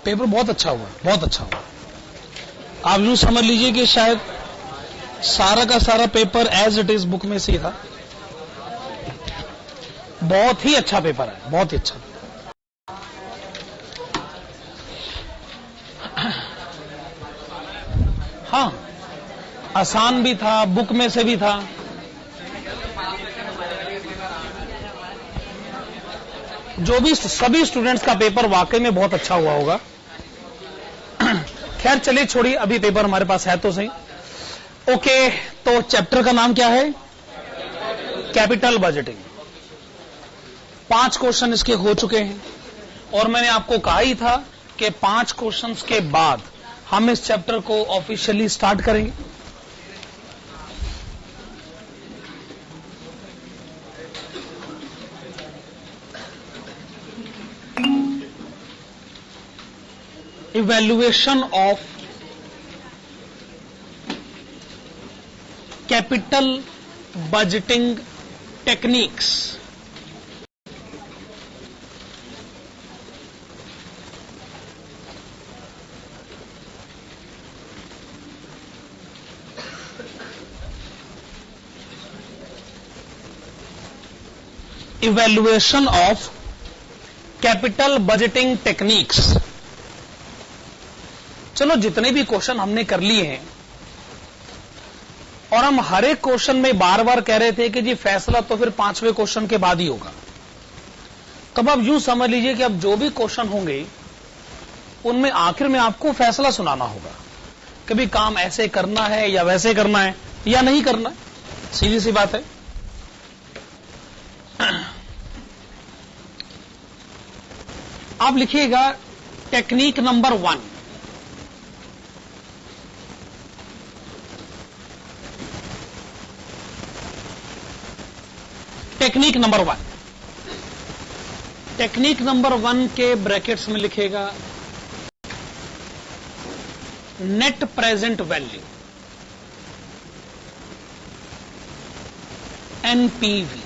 Paper बहुत अच्छा हुआ, बहुत अच्छा हुआ। आप यूं समझ लीजिए कि शायद सारा का सारा paper as it is book में से था। बहुत ही अच्छा पेपर है, बहुत ही अच्छा। हाँ, आसान भी था, बुक में से भी था। जो भी सभी स्टूडेंट्स का पेपर वाकई में बहुत अच्छा हुआ होगा। खैर चलिए छोड़िए, अभी पेपर हमारे पास है तो सही। ओके, तो चैप्टर का नाम क्या है? Capital budgeting. 5 क्वेश्चन इसके हो चुके हैं और मैंने आपको कहा ही था कि 5 क्वेश्चंस के बाद हम इस चैप्टर को ऑफिशियली स्टार्ट करेंगे। Evaluation of capital budgeting techniques. Evaluation of capital budgeting techniques. चलो, जितने भी क्वेश्चन हमने कर लिए हैं और हम हर एक क्वेश्चन में बार बार कह रहे थे कि जी फैसला तो फिर 5वें क्वेश्चन के बाद ही होगा। तब आप यूं समझ लीजिए कि अब जो भी क्वेश्चन होंगे उनमें आखिर में आपको फैसला सुनाना होगा, कभी काम ऐसे करना है या वैसे करना है या नहीं करना है। सीधी सी बात है। आप लिखिएगा technique number 1। Technique number 1। Technique number 1 के ब्रैकेट्स में लिखेगा नेट प्रेजेंट वैल्यू, एनपीवी।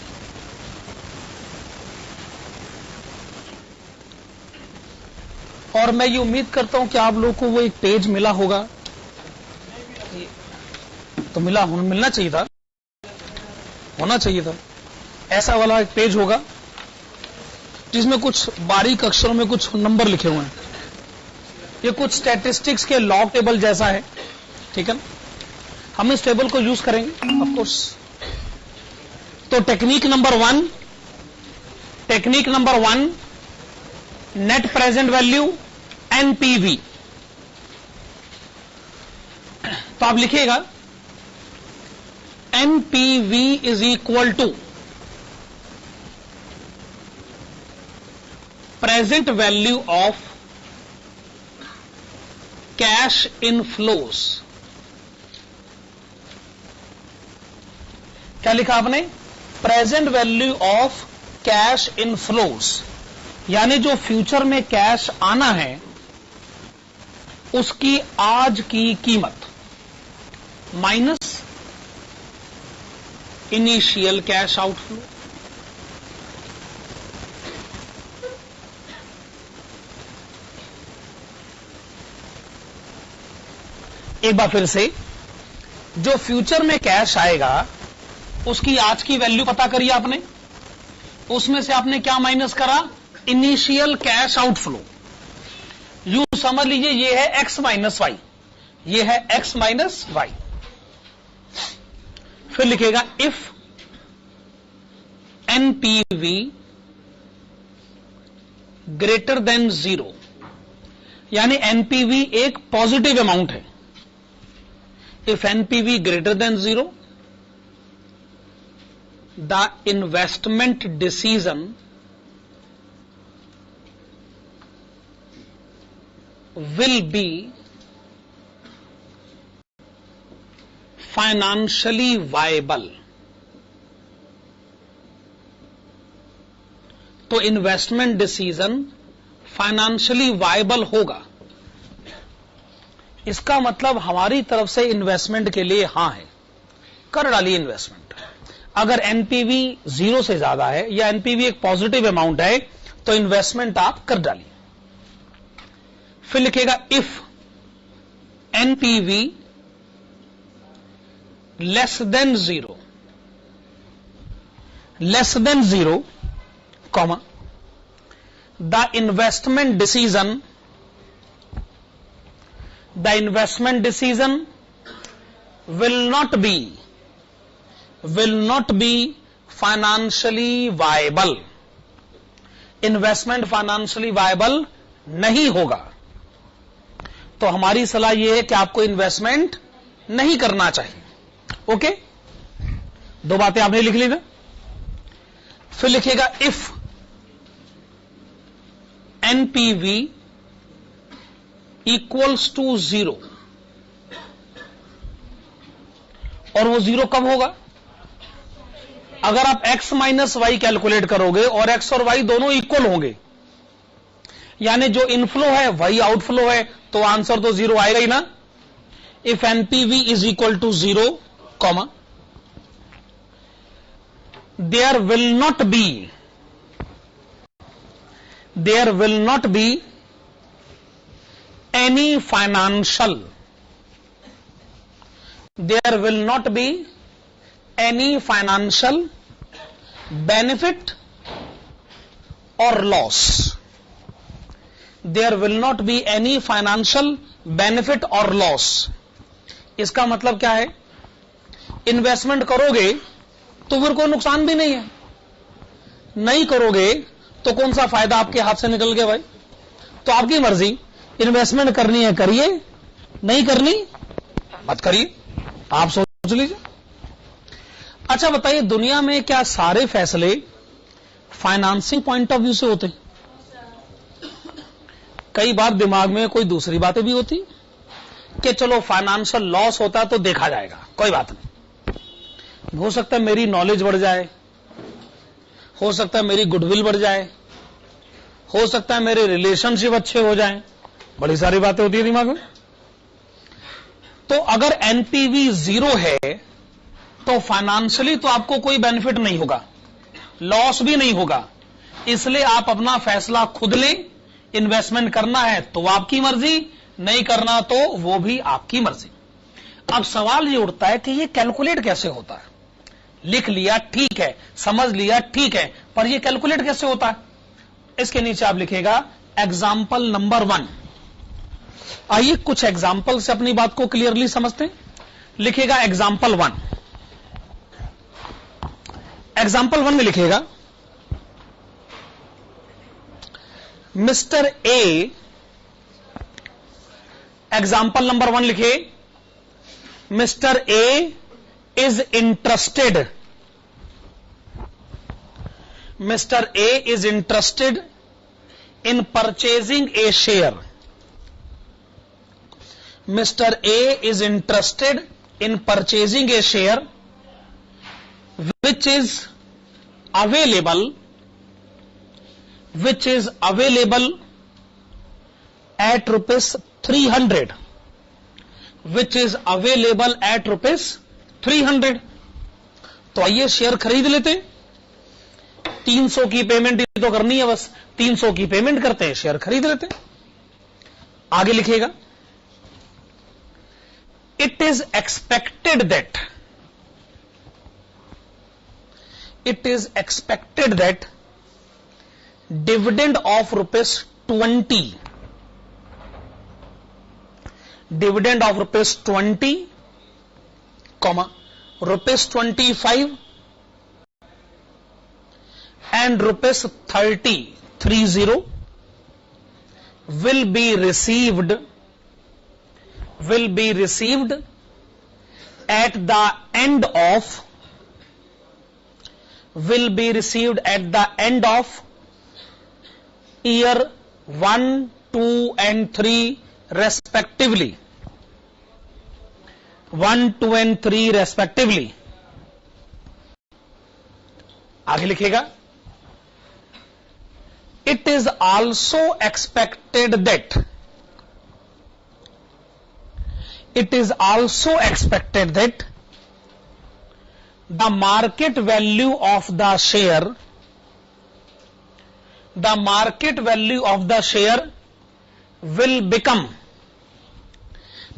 और मैं ये उम्मीद करता हूं कि आप लोगों को वो एक पेज मिला होगा। तो मिलना चाहिए था, होना चाहिए था। ऐसा वाला एक पेज होगा जिसमें कुछ बारीक अक्षरों में कुछ नंबर लिखे हुए हैं। ये कुछ स्टैटिस्टिक्स के लॉग टेबल जैसा है, ठीक है ना? हम इस टेबल को यूज करेंगे ऑफ कोर्स। तो technique number 1, net present value, NPV. तो आप लिखिएगा NPV is equal to present value of cash inflows. क्या लिखा आपने? Present value of cash inflows, यानी जो फ्यूचर में कैश आना है उसकी आज की कीमत माइनस इनिशियल कैश आउटफ्लो। एक बार फिर से, जो फ्यूचर में कैश आएगा उसकी आज की वैल्यू पता करिए आपने, उसमें से आपने क्या माइनस करा? Initial cash outflow. यूं समझ लीजिए ये है x माइनस वाई, ये है x माइनस वाई। फिर लिखेगा इफ एनपीवी ग्रेटर देन 0, यानी एनपीवी एक पॉजिटिव अमाउंट है। If NPV greater than 0, the investment decision will be financially viable। तो इन्वेस्टमेंट डिसीजन फाइनेंशियली वायबल होगा। इसका मतलब हमारी तरफ से इन्वेस्टमेंट के लिए हां है, कर डालिए इन्वेस्टमेंट। अगर एनपीवी 0 से ज्यादा है या एनपीवी एक पॉजिटिव अमाउंट है तो इन्वेस्टमेंट आप कर डालिए। फिर लिखेगा if NPV less than zero comma the investment decision will not be financially viable. Investment financially viable नहीं होगा। तो हमारी सलाह यह है कि आपको इन्वेस्टमेंट नहीं करना चाहिए। ओके, दो बातें आपने लिख ली ना। फिर लिखेगा इफ एनपीवी इक्वल्स टू 0, और वो 0 कब होगा? अगर आप x माइनस वाई कैलकुलेट करोगे और x और y दोनों इक्वल होंगे, यानी जो इनफ्लो है वही आउटफ्लो है, तो आंसर तो 0 आएगा ही ना। If NPV is equal to 0 comma there will not be any financial benefit or loss. There will not be any financial benefit or loss. इसका मतलब क्या है? इन्वेस्टमेंट करोगे तो फिर कोई नुकसान भी नहीं है, नहीं करोगे तो कौन सा फायदा आपके हाथ से निकल गया भाई? तो आपकी मर्जी, इन्वेस्टमेंट करनी है करिए, नहीं करनी मत करिए, आप सोच लीजिए। अच्छा बताइए, दुनिया में क्या सारे फैसले फाइनेंसिंग पॉइंट ऑफ व्यू से होते हैं? कई बार दिमाग में कोई दूसरी बातें भी होती कि चलो फाइनेंशियल लॉस होता है तो देखा जाएगा, कोई बात नहीं, हो सकता है मेरी नॉलेज बढ़ जाए, हो सकता है मेरी गुडविल बढ़ जाए, हो सकता है मेरे रिलेशनशिप अच्छे हो जाएं, बड़ी सारी बातें होती है दिमाग में। तो अगर एनपीवी 0 है तो फाइनेंशियली तो आपको कोई बेनिफिट नहीं होगा, लॉस भी नहीं होगा, इसलिए आप अपना फैसला खुद लें। इन्वेस्टमेंट करना है तो आपकी मर्जी, नहीं करना तो वो भी आपकी मर्जी। अब सवाल ये उठता है कि ये कैलकुलेट कैसे होता है? लिख लिया ठीक है, समझ लिया ठीक है, पर ये कैलकुलेट कैसे होता है? इसके नीचे आप लिखेगा एग्जाम्पल नंबर 1। आइए कुछ एग्जाम्पल से अपनी बात को क्लियरली समझते हैं। लिखेगा एग्जाम्पल 1। एग्जाम्पल 1 में लिखेगा मिस्टर ए, एग्जाम्पल नंबर 1 लिखे, mister A is interested, mister A is interested in purchasing A share, mister A is interested in purchasing A share which is available at rupees 300, which is available at rupees 300। तो आइए share खरीद लेते, 300 की payment ही तो करनी है, बस 300 की पेमेंट करते हैं, शेयर खरीद लेते हैं। आगे लिखिएगा it is expected that dividend of rupees 20, comma rupees 25 and rupees 30 will be received at the end of year 1, 2 and 3 respectively, 1, 2 and 3 respectively। आगे लिखिएगा it is also expected that the market value of the share will become,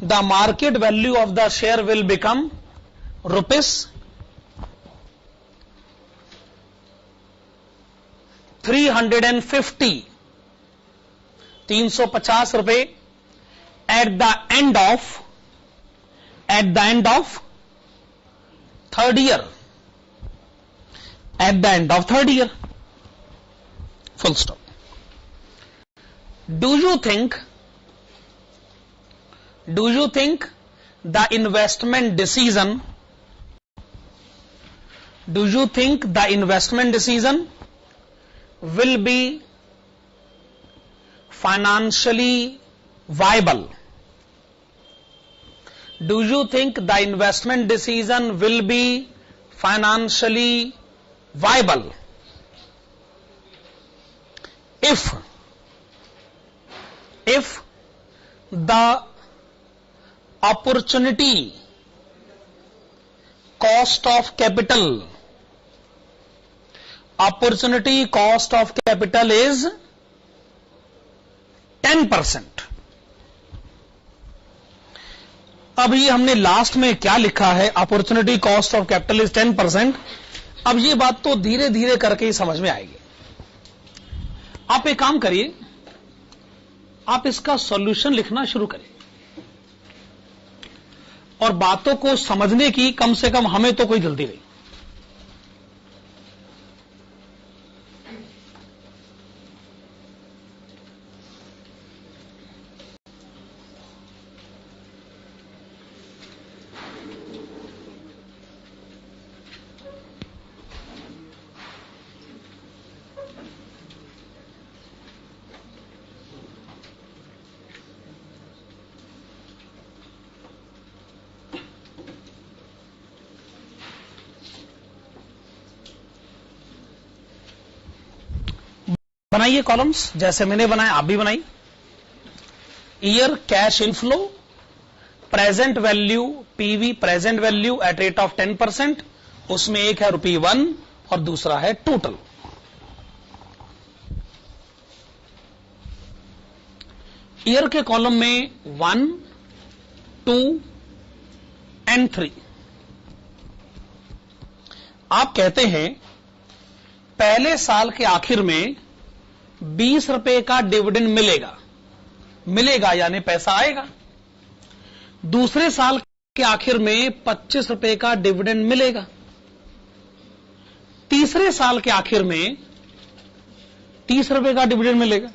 the market value of the share will become rupees 350, 350 रुपए at the end of third year, at the end of third year, full stop. Do you think the investment decision, will be financially viable? Do you think the investment decision will be financially viable? If the opportunity cost of capital is 10%. अब ये हमने last में क्या लिखा है, opportunity cost of capital is 10%. अब ये बात तो धीरे धीरे करके ही समझ में आएगी. आप एक काम करिए, आप इसका सॉल्यूशन लिखना शुरू करें और बातों को समझने की कम से कम हमें तो कोई जल्दी नहीं. बनाइए कॉलम्स, जैसे मैंने बनाया आप भी बनाइए. Year cash inflow, present value PV, present value eight rate of 10%, उसमें एक है ₹1 और दूसरा है टोटल. ईयर के कॉलम में 1, 2 एंड 3. आप कहते हैं पहले साल के आखिर में 20 रुपए का डिविडेंड मिलेगा यानी पैसा आएगा. दूसरे साल के आखिर में 25 रुपए का डिविडेंड मिलेगा. तीसरे साल के आखिर में 30 रुपए का डिविडेंड मिलेगा.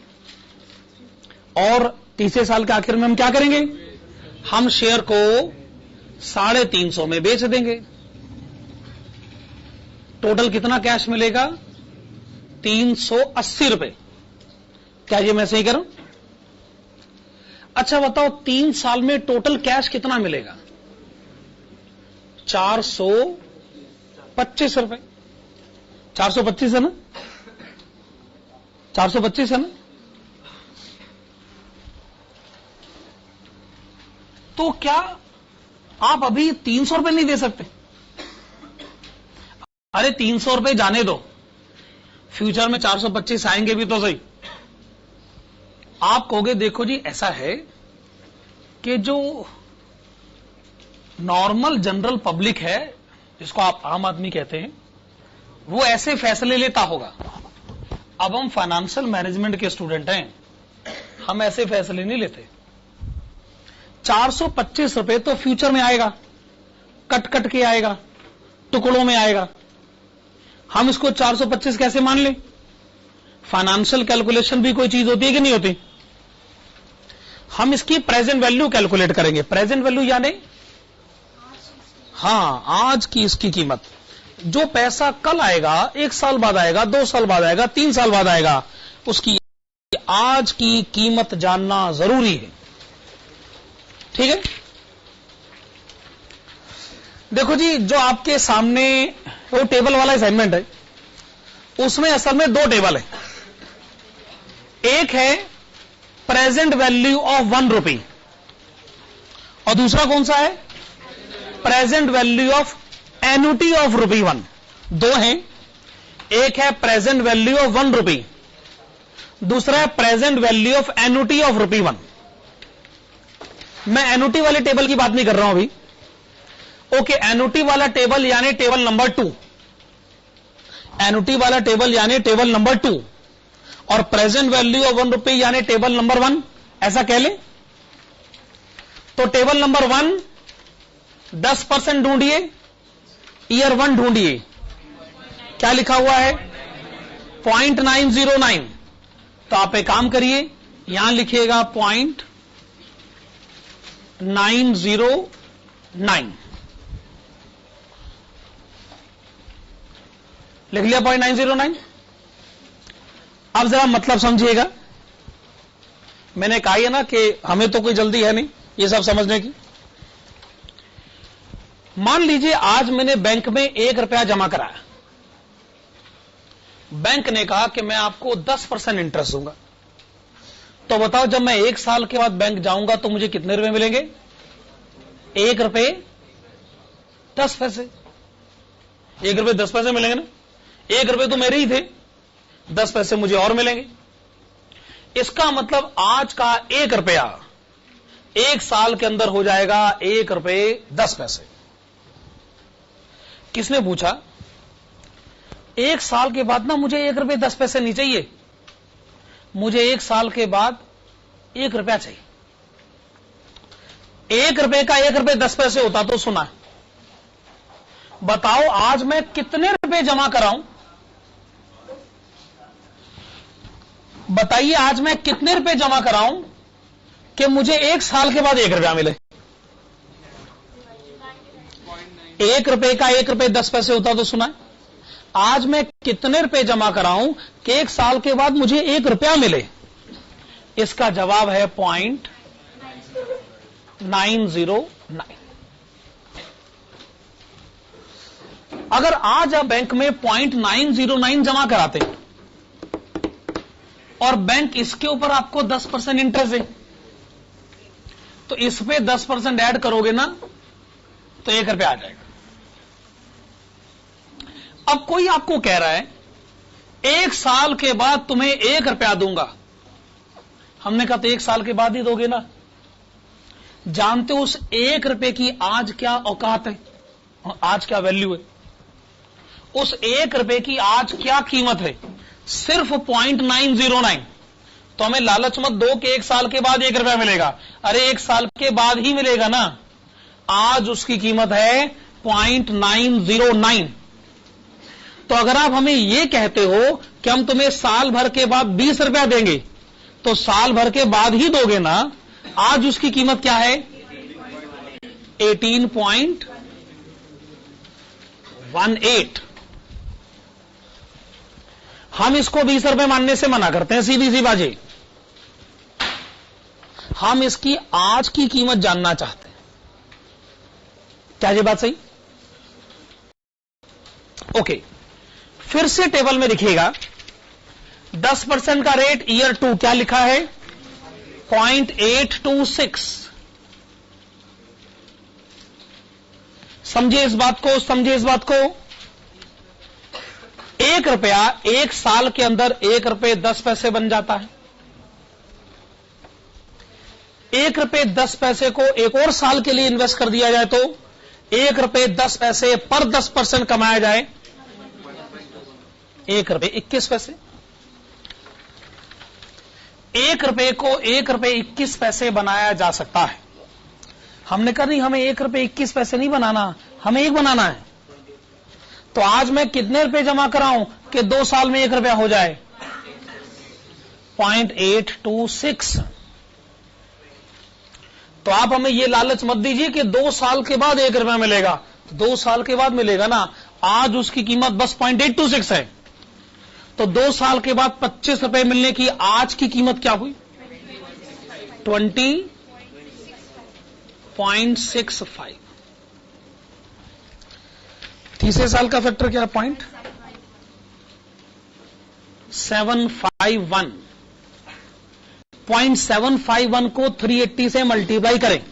और तीसरे साल के आखिर में हम क्या करेंगे, हम शेयर को 350 में बेच देंगे. टोटल कितना कैश मिलेगा, 380 रुपए. क्या ये मैं सही करूं? अच्छा बताओ 3 साल में टोटल कैश कितना मिलेगा, 425 रुपए. 425 है ना, 425 है ना. तो क्या आप अभी 300 रुपए नहीं दे सकते? अरे 300 रुपए जाने दो, फ्यूचर में 425 आएंगे भी तो सही. आप कहोगे देखो जी ऐसा है कि जो नॉर्मल जनरल पब्लिक है, जिसको आप आम आदमी कहते हैं, वो ऐसे फैसले लेता होगा. अब हम फाइनेंशियल मैनेजमेंट के स्टूडेंट हैं, हम ऐसे फैसले नहीं लेते. 425 रुपए तो फ्यूचर में आएगा, कट के आएगा, टुकड़ों में आएगा. हम इसको 425 कैसे मान लें? फाइनेंशियल कैलकुलेशन भी कोई चीज होती है कि नहीं होती? हम इसकी प्रेजेंट वैल्यू कैलकुलेट करेंगे. प्रेजेंट वैल्यू यानी हाँ, आज की इसकी कीमत. जो पैसा कल आएगा, 1 साल बाद आएगा, 2 साल बाद आएगा, 3 साल बाद आएगा, उसकी आज की कीमत जानना जरूरी है. ठीक है. देखो जी, जो आपके सामने वो टेबल वाला असाइनमेंट है, उसमें असल में 2 टेबल है. एक है प्रेजेंट वैल्यू ऑफ 1 रुपी और दूसरा कौन सा है, present value of annuity of ₹1. 2 हैं. एक है प्रेजेंट वैल्यू ऑफ 1 रुपी, दूसरा है present value of annuity of ₹1। मैं एन्युटी वाले टेबल की बात नहीं कर रहा हूं अभी। ओके, एन्युटी वाला टेबल यानी टेबल नंबर 2, एन्युटी वाला टेबल यानी टेबल नंबर 2, और प्रेजेंट वैल्यू ऑफ ₹1 यानी टेबल नंबर 1, ऐसा कह ले। तो टेबल नंबर 1 10% ढूंढिए, ईयर 1 ढूंढिए, क्या लिखा हुआ है 0.909। तो आप एक काम करिए, यहां लिखिएगा 0.909, लिख लिया 0.909। अब जरा मतलब समझिएगा, मैंने कहा है ना कि हमें तो कोई जल्दी है नहीं ये सब समझने की। मान लीजिए आज मैंने बैंक में ₹1 जमा कराया, बैंक ने कहा कि मैं आपको 10% इंटरेस्ट दूंगा। तो बताओ जब मैं 1 साल के बाद बैंक जाऊंगा तो मुझे कितने रुपए मिलेंगे? ₹1.10। ₹1.10 मिलेंगे ना, ₹1 तो मेरे ही थे, 10 पैसे मुझे और मिलेंगे। इसका मतलब आज का ₹1 1 साल के अंदर हो जाएगा ₹1.10। किसने पूछा? 1 साल के बाद ना मुझे ₹1.10 नहीं चाहिए, मुझे 1 साल के बाद ₹1 चाहिए। ₹1 का ₹1.10 होता तो सुना। बताओ आज मैं कितने रुपए जमा कराऊं? बताइए आज मैं कितने रुपए जमा कराऊं कि मुझे 1 साल के बाद ₹1 मिले? ₹1 का ₹1.10 होता तो सुना। आज मैं कितने रुपए जमा कराऊं कि 1 साल के बाद मुझे ₹1 मिले? इसका जवाब है 0.909। अगर आज आप बैंक में 0.909 जमा कराते और बैंक इसके ऊपर आपको 10% इंटरेस्ट दे, तो इस पे 10% ऐड करोगे ना तो ₹1 आ जाएगा। अब कोई आपको कह रहा है 1 साल के बाद तुम्हें ₹1 दूंगा। हमने कहा तो 1 साल के बाद ही दोगे ना। जानते हो उस ₹1 की आज क्या औकात है, आज क्या वैल्यू है? उस ₹1 की आज क्या कीमत है? सिर्फ 0.909। तो हमें लालच मत दो कि 1 साल के बाद ₹1 मिलेगा। अरे 1 साल के बाद ही मिलेगा ना, आज उसकी कीमत है 0.909। तो अगर आप हमें यह कहते हो कि हम तुम्हें साल भर के बाद ₹20 देंगे, तो साल भर के बाद ही दोगे ना। आज उसकी कीमत क्या है? 18.18। हम इसको ₹20 मानने से मना करते हैं, सीधी सी बाजी। हम इसकी आज की कीमत जानना चाहते हैं। क्या ये बात सही? ओके, फिर से टेबल में लिखिएगा 10% का रेट ईयर 2 क्या लिखा है 0.826। समझिए इस बात को, समझिए इस बात को। ₹1 1 साल के अंदर ₹1.10 बन जाता है। ₹1.10 को एक और साल के लिए इन्वेस्ट कर दिया जाए तो ₹1.10 पर 10% कमाया जाए ₹1.21। ₹1 को ₹1.21 बनाया जा सकता है। हमने कहा नहीं, हमें ₹1.21 नहीं बनाना, हमें एक बनाना है। तो आज मैं कितने रुपए जमा कराऊं कि 2 साल में ₹1 हो जाए? 0.826। तो आप हमें यह लालच मत दीजिए कि 2 साल के बाद ₹1 मिलेगा। तो 2 साल के बाद मिलेगा ना, आज उसकी कीमत बस 0.826 है। तो 2 साल के बाद ₹25 मिलने की आज की कीमत क्या हुई? 20.65। तीसरे साल का फैक्टर क्या है? 0.751। 0.751 को 380 से मल्टीप्लाई करें,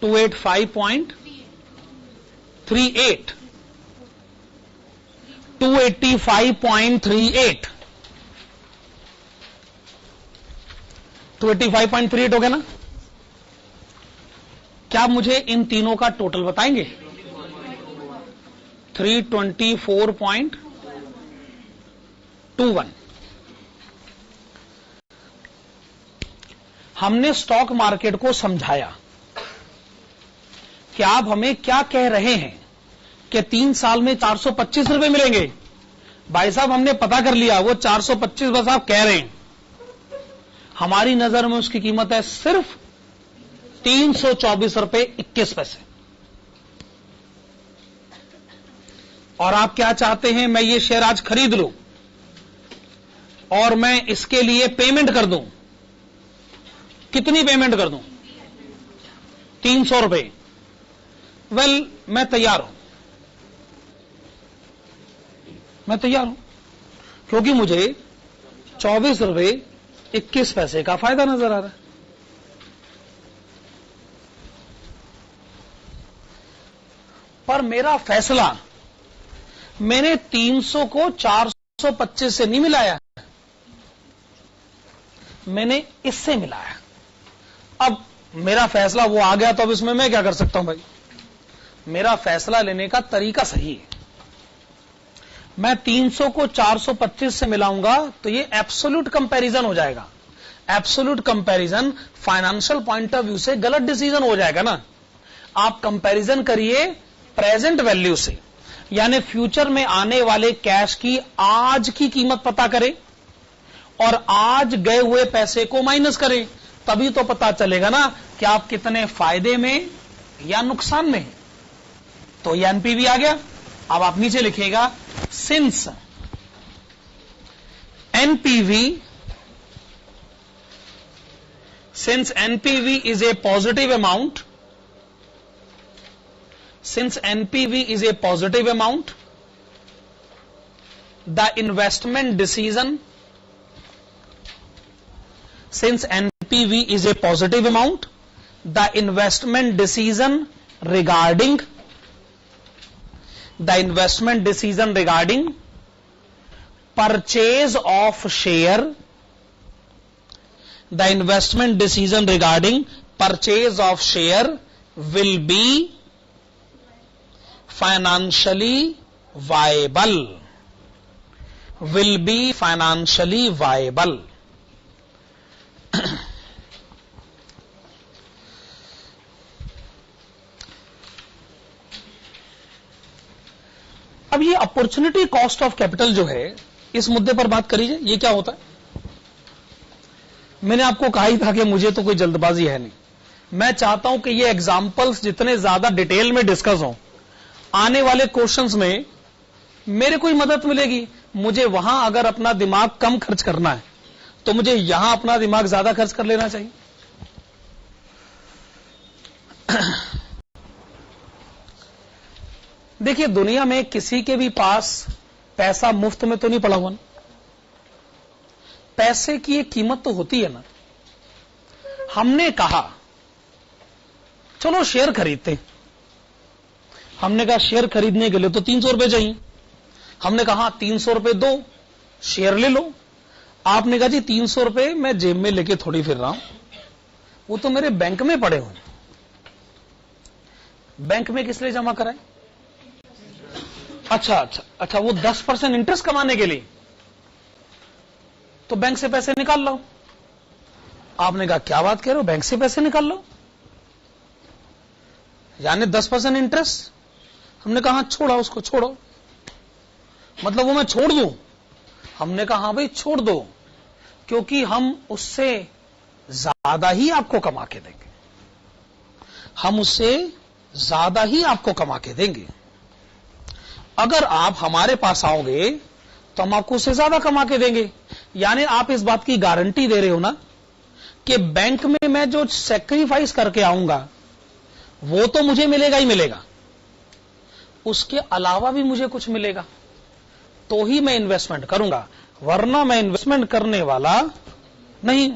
285.38। 285.38 285.38 हो गया ना? क्या आप मुझे इन तीनों का टोटल बताएंगे? 324.21। हमने स्टॉक मार्केट को समझाया कि आप हमें क्या कह रहे हैं कि 3 साल में 425 रुपए मिलेंगे। भाई साहब, हमने पता कर लिया, वो 425 बस आप कह रहे हैं। हमारी नजर में उसकी कीमत है सिर्फ 324 रुपए 21 पैसे। और आप क्या चाहते हैं? मैं ये शेयर आज खरीद लूं और मैं इसके लिए पेमेंट कर दूं। कितनी पेमेंट कर दूं? 300 रुपए। वेल, मैं तैयार हूं, मैं तैयार हूं, क्योंकि मुझे 24 रुपए 21 पैसे का फायदा नजर आ रहा है। पर मेरा फैसला मैंने 300 को 425 से नहीं मिलाया, मैंने इससे मिलाया। अब मेरा फैसला वो आ गया, तो अब इसमें मैं क्या कर सकता हूं भाई? मेरा फैसला लेने का तरीका सही है। मैं 300 को 425 से मिलाऊंगा तो ये एब्सोल्यूट कंपैरिजन हो जाएगा। Absolute comparison financial point of view से गलत डिसीजन हो जाएगा ना। आप कंपैरिजन करिए प्रेजेंट वैल्यू से, यानी फ्यूचर में आने वाले कैश की आज की कीमत पता करें और आज गए हुए पैसे को माइनस करें, तभी तो पता चलेगा ना कि आप कितने फायदे में या नुकसान में हैं। तो ये एनपीवी आ गया। अब आप नीचे लिखिएगा, since NPV is a positive amount, since NPV is a positive amount, the investment decision, since NPV is a positive amount, the investment decision regarding purchase of share, the investment decision regarding purchase of share will be financially viable, will be financially viable. अब ये opportunity cost of capital जो है, इस मुद्दे पर बात करिए। ये क्या होता है? मैंने आपको कहा ही था कि मुझे तो कोई जल्दबाजी है नहीं। मैं चाहता हूं कि ये एग्जांपल्स जितने ज्यादा डिटेल में डिस्कस हों, आने वाले क्वेश्चंस में मेरे कोई मदद मिलेगी। मुझे वहां अगर अपना दिमाग कम खर्च करना है तो मुझे यहां अपना दिमाग ज्यादा खर्च कर लेना चाहिए। देखिए, दुनिया में किसी के भी पास पैसा मुफ्त में तो नहीं पड़ा हुआ ना। पैसे की एक कीमत तो होती है ना। हमने कहा चलो शेयर खरीदते हैं। हमने कहा शेयर खरीदने के लिए तो 300 रुपए चाहिए। हमने कहा 300 रुपए दो, शेयर ले लो। आपने कहा जी 300 रुपए मैं जेब में लेके थोड़ी फिर रहा हूं, वो तो मेरे बैंक में पड़े हुए। बैंक में किस लिए जमा कराए? अच्छा, वो 10% इंटरेस्ट कमाने के लिए, तो बैंक से पैसे निकाल लो। आपने कहा क्या बात कह रहे हो, बैंक से पैसे निकाल लो, यानी 10% इंटरेस्ट। हमने कहा छोड़ा, उसको छोड़ो, मतलब वो मैं छोड़ दूं? हमने कहा हाँ भाई छोड़ दो, क्योंकि हम उससे ज्यादा ही आपको कमा के देंगे, हम उससे ज्यादा ही आपको कमा के देंगे। अगर आप हमारे पास आओगे तो हम आपको उससे ज्यादा कमा के देंगे। यानी आप इस बात की गारंटी दे रहे हो ना कि बैंक में मैं जो सैक्रिफाइस करके आऊंगा वो तो मुझे मिलेगा ही मिलेगा, उसके अलावा भी मुझे कुछ मिलेगा, तो ही मैं इन्वेस्टमेंट करूंगा, वरना मैं इन्वेस्टमेंट करने वाला नहीं।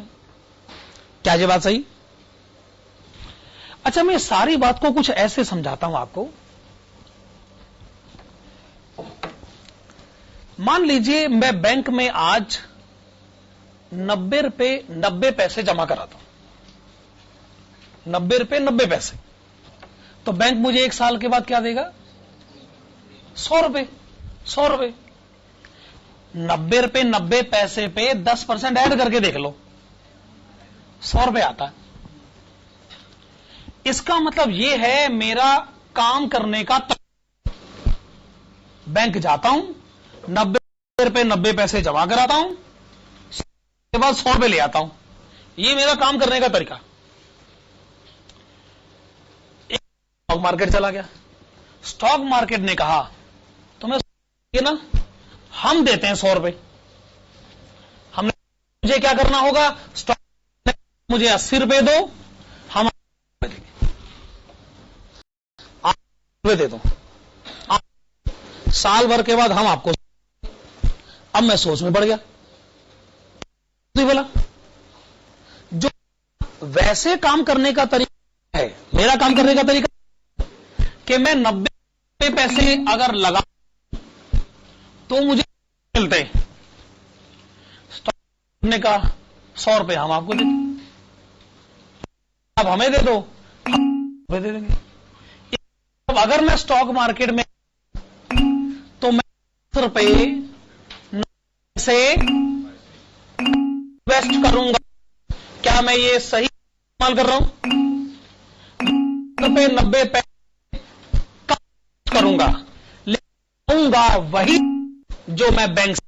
क्या ये बात सही? अच्छा, मैं सारी बात को कुछ ऐसे समझाता हूं आपको। मान लीजिए मैं बैंक में आज 90 रुपए 90 पैसे जमा कराता हूं, 90 रुपए 90 पैसे, तो बैंक मुझे एक साल के बाद क्या देगा? 100 रुपए। 100 रुपए 90 रुपए 90 पैसे पे 10% ऐड करके देख लो, 100 रुपए आता है। इसका मतलब यह है मेरा काम करने का बैंक जाता हूं, 90 रुपए 90 पैसे जमा कराता हूं, उसके बाद 100 रुपए ले आता हूं। यह मेरा काम करने का तरीका। स्टॉक मार्केट चला गया, स्टॉक मार्केट ने कहा तुम्हें ना हम देते हैं 100 रुपए, हमने मुझे क्या करना होगा? स्टॉक मुझे 80 रुपए दो, हम रुपए दे दो, साल भर के बाद हम आपको। अब मैं सोच में पड़ गया, बोला जो वैसे काम करने का तरीका है, मेरा काम करने का तरीका कि मैं 90 पैसे अगर लगा तो मुझे मिलते, स्टॉक ने कहा 100 रुपए हम आपको दे, अब हमें दे दो, हम दे देंगे। अब अगर मैं स्टॉक मार्केट में तो मैं 10 रुपए से इन्वेस्ट करूंगा, क्या मैं ये सही इस्तेमाल कर रहा हूं? 90 पैसे करूंगा, लेकिन वही जो मैं बैंक से।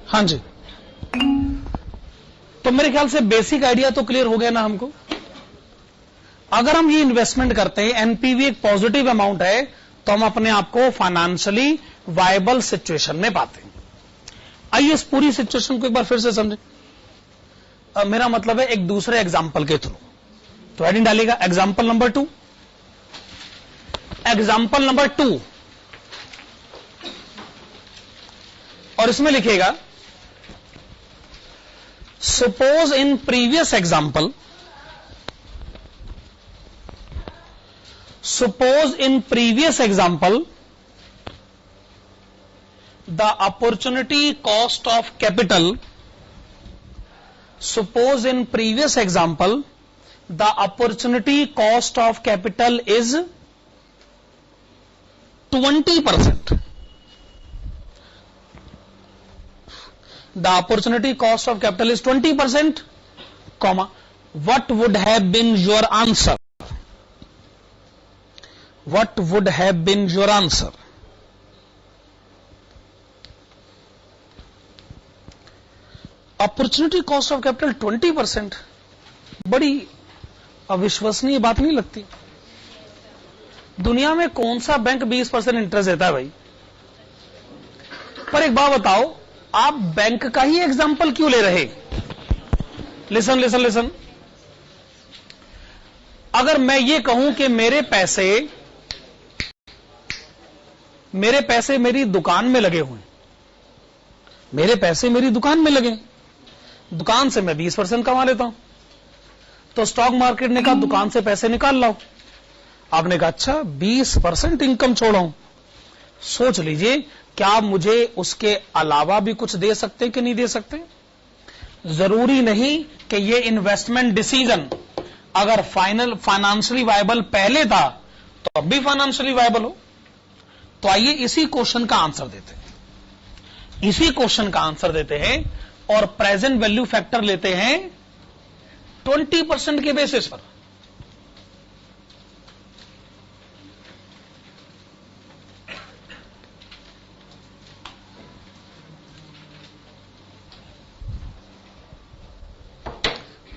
हां जी, तो मेरे ख्याल से बेसिक आइडिया तो क्लियर हो गया ना हमको। अगर हम ये इन्वेस्टमेंट करते हैं, एनपीवी एक पॉजिटिव अमाउंट है, तो हम अपने आप को फाइनेंशियली वायबल सिचुएशन में पाते हैं। आइए इस पूरी सिचुएशन को एक बार फिर से समझें। मेरा मतलब है एक दूसरे एग्जाम्पल के थ्रू। तो हेडिंग डालेगा एग्जाम्पल नंबर 2। एग्जाम्पल नंबर 2 और इसमें लिखेगा suppose in previous example the opportunity cost of capital, suppose in previous example the opportunity cost of capital is 20%. The opportunity cost of capital is 20%, comma, what would have been your answer? What would have been your answer? Opportunity cost of capital 20%, बड़ी अविश्वसनीय बात नहीं लगती? दुनिया में कौन सा bank 20% interest देता है भाई? पर एक बात बताओ, आप बैंक का ही एग्जाम्पल क्यों ले रहे? Listen listen listen. अगर मैं ये कहूं कि मेरे पैसे मेरी दुकान में लगे हुए, मेरे पैसे मेरी दुकान में लगे, दुकान से मैं 20% कमा लेता हूं, तो स्टॉक मार्केट ने कहा दुकान से पैसे निकाल लाओ। आपने कहा अच्छा 20% इनकम छोड़ाऊं। सोच लीजिए, क्या आप मुझे उसके अलावा भी कुछ दे सकते हैं कि नहीं दे सकते? जरूरी नहीं कि ये इन्वेस्टमेंट डिसीजन अगर फाइनेंशियली वायबल पहले था तो अब भी फाइनेंशियली वायबल हो। तो आइए इसी क्वेश्चन का आंसर देते हैं, और प्रेजेंट वैल्यू फैक्टर लेते हैं 20% के बेसिस पर।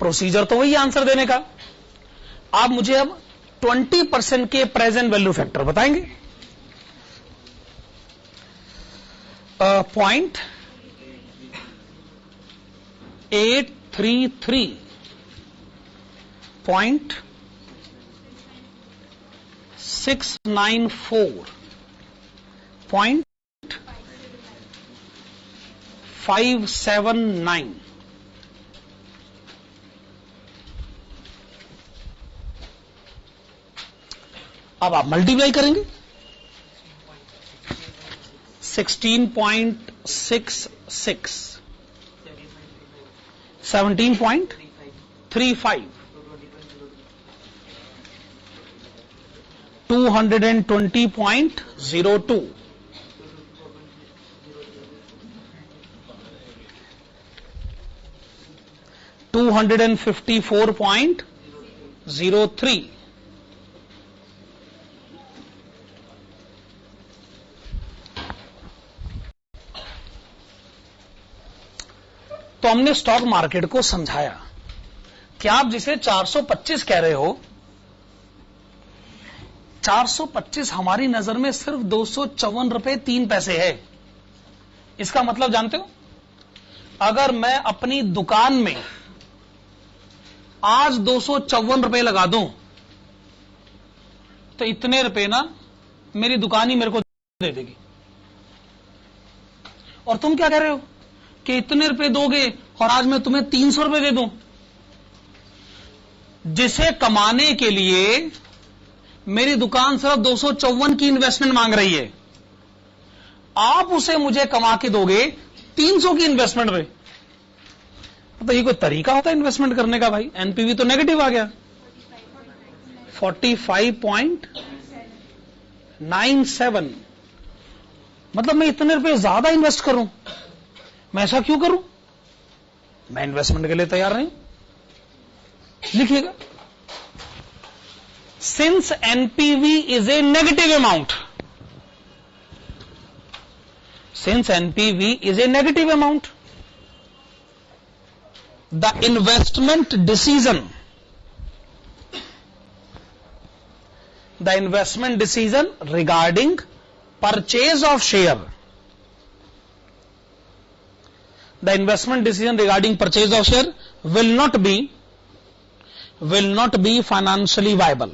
प्रोसीजर तो वही आंसर देने का। आप मुझे अब 20% के प्रेजेंट वैल्यू फैक्टर बताएंगे। 0.833, 0.694, 0.579। अब आप मल्टीप्लाई करेंगे 16.66, 17.35, 220.02, 254.03। तो हमने स्टॉक मार्केट को समझाया कि आप जिसे 425 कह रहे हो, 425 हमारी नजर में सिर्फ 254 रुपए 3 पैसे है। इसका मतलब जानते हो, अगर मैं अपनी दुकान में आज 254 रुपए लगा दूं तो इतने रुपए ना मेरी दुकान ही मेरे को दे देगी। और तुम क्या कह रहे हो कि इतने रुपए दोगे और आज मैं तुम्हें 300 रुपए दे दूं। जिसे कमाने के लिए मेरी दुकान सिर्फ 254 की इन्वेस्टमेंट मांग रही है, आप उसे मुझे कमा के दोगे 300 की इन्वेस्टमेंट पे। तो ये कोई तरीका होता है इन्वेस्टमेंट करने का भाई? एनपीवी तो नेगेटिव आ गया, 45.97। मतलब मैं इतने रुपए ज्यादा इन्वेस्ट करूं, मैं ऐसा क्यों करूं? मैं इन्वेस्टमेंट के लिए तैयार नहीं। लिखिएगा, since NPV is a negative amount, since NPV is a negative amount, the investment decision regarding purchase of share, the investment decision regarding purchase of share will not be financially viable।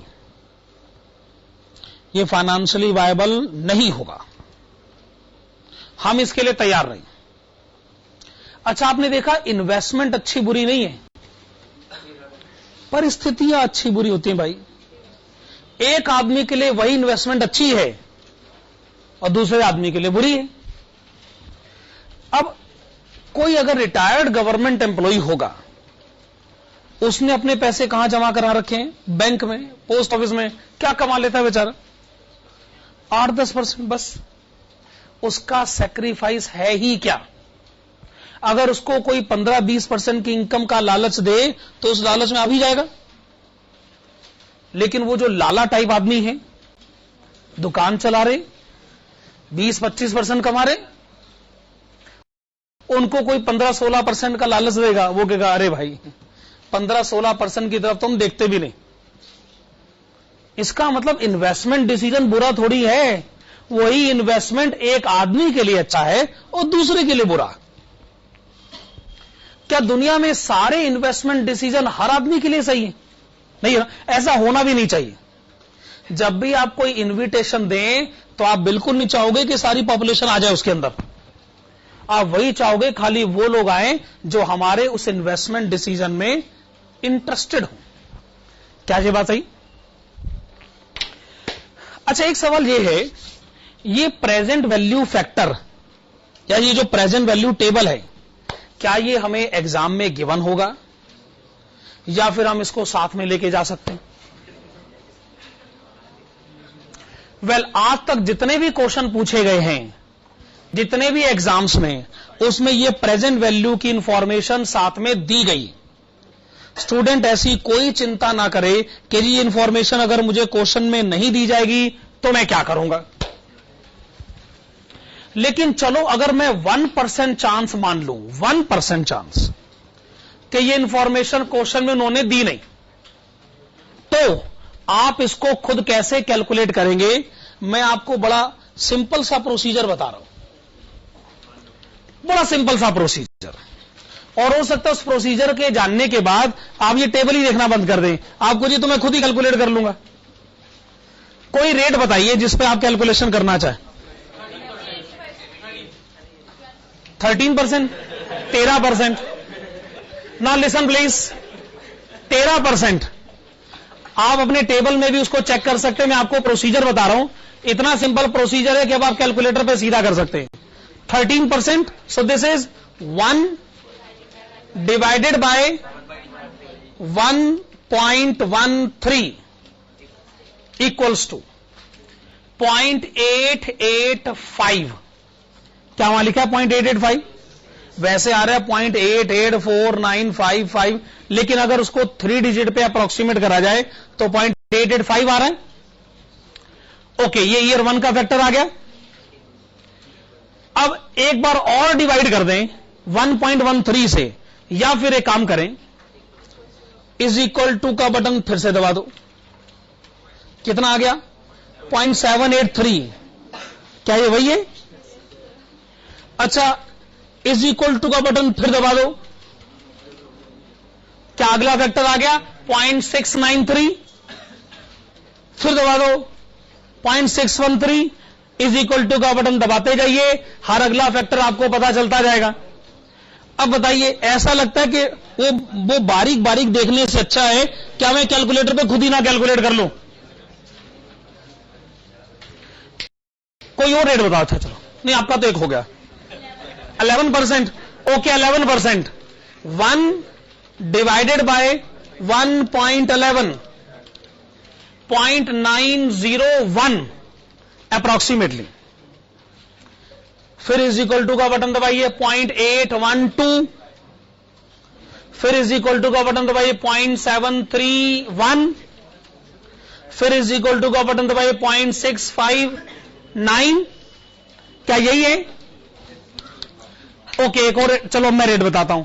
ये financially viable नहीं होगा, हम इसके लिए तैयार नहीं। अच्छा, आपने देखा इन्वेस्टमेंट अच्छी बुरी नहीं है, परिस्थितियां अच्छी बुरी होती हैं भाई। एक आदमी के लिए वही इन्वेस्टमेंट अच्छी है और दूसरे आदमी के लिए बुरी है। अब कोई अगर रिटायर्ड गवर्नमेंट एम्प्लॉय होगा, उसने अपने पैसे कहां जमा करा रखे हैं? बैंक में, पोस्ट ऑफिस में। क्या कमा लेता है बेचारा? 8-10% बस। उसका सैक्रिफाइस है ही क्या? अगर उसको कोई 15-20% की इनकम का लालच दे तो उस लालच में आ भी जाएगा। लेकिन वो जो लाला टाइप आदमी है, दुकान चला रहे, 20-25% कमा रहे, उनको कोई 15-16% का लालच देगा, वो कहेगा अरे भाई 15-16% की तरफ तो हम देखते भी नहीं, इसका मतलब इन्वेस्टमेंट डिसीजन बुरा थोड़ी है, वही इन्वेस्टमेंट एक आदमी के लिए अच्छा है और दूसरे के लिए बुरा। क्या दुनिया में सारे इन्वेस्टमेंट डिसीजन हर आदमी के लिए सही है? नहीं है ना, ऐसा होना भी नहीं चाहिए। जब भी आप कोई इन्विटेशन दें तो आप बिल्कुल नहीं चाहोगे कि सारी पॉपुलेशन आ जाए उसके अंदर, आप वही चाहोगे खाली वो लोग आए जो हमारे उस इन्वेस्टमेंट डिसीजन में इंटरेस्टेड हो। क्या ये बात सही? अच्छा, एक सवाल ये है, ये प्रेजेंट वैल्यू फैक्टर या ये जो प्रेजेंट वैल्यू टेबल है, क्या ये हमें एग्जाम में गिवन होगा या फिर हम इसको साथ में लेके जा सकते हैं? आज तक जितने भी क्वेश्चन पूछे गए हैं, जितने भी एग्जाम्स में, उसमें ये प्रेजेंट वैल्यू की इंफॉर्मेशन साथ में दी गई। स्टूडेंट ऐसी कोई चिंता ना करे कि ये इंफॉर्मेशन अगर मुझे क्वेश्चन में नहीं दी जाएगी तो मैं क्या करूंगा। लेकिन चलो अगर मैं 1% चांस मान लूं, 1% चांस कि ये इंफॉर्मेशन क्वेश्चन में उन्होंने दी नहीं, तो आप इसको खुद कैसे कैलकुलेट करेंगे? मैं आपको बड़ा सिंपल सा प्रोसीजर बता रहा हूं, बड़ा सिंपल सा प्रोसीजर, और हो सकता है उस प्रोसीजर के जानने के बाद आप ये टेबल ही देखना बंद कर दें, आपको जी तो मैं खुद ही कैलकुलेट कर लूंगा। कोई रेट बताइए जिस पे आप कैलकुलेशन करना चाहें। 13%, 13%। ना लिसन प्लीज, 13%। आप अपने टेबल में भी उसको चेक कर सकते हैं, मैं आपको प्रोसीजर बता रहा हूं, इतना सिंपल प्रोसीजर है कि अब आप कैलकुलेटर पे सीधा कर सकते हैं। 13%, so this is 1 divided by 1.13 equals to 0.885। क्या वहां लिखा है 0.885? वैसे आ रहा है 0.884955, लेकिन अगर उसको 3 डिजिट पे अप्रोक्सीमेट करा जाए तो 0.885 आ रहा है। ओके, ये ईयर 1 का फैक्टर आ गया। अब एक बार और डिवाइड कर दें 1.13 से, या फिर एक काम करें, इज इक्वल टू का बटन फिर से दबा दो। कितना आ गया? 0.783। क्या ये वही है? अच्छा, इज इक्वल टू का बटन फिर दबा दो। क्या अगला फैक्टर आ गया? 0.693। फिर दबा दो 0.613। इज इक्वल टू का बटन दबाते जाइए, हर अगला फैक्टर आपको पता चलता जाएगा। अब बताइए, ऐसा लगता है कि वो बारीक बारीक देखने से अच्छा है क्या मैं कैलकुलेटर पे खुद ही ना कैलकुलेट कर लूं? कोई और रेट बताओ। अच्छा चलो, नहीं आपका तो एक हो गया 11%। ओके, 11%। 1 divided bye 1.11, 0.901 approximately. फिर इज इक्वल टू का बटन दबाइए 0.812। फिर इज इक्वल टू का बटन दबाइए 0.731। फिर इज इक्वल टू का बटन दबाइए 0.659। क्या यही है? ओके, एक और, चलो मैं रेट बताता हूं।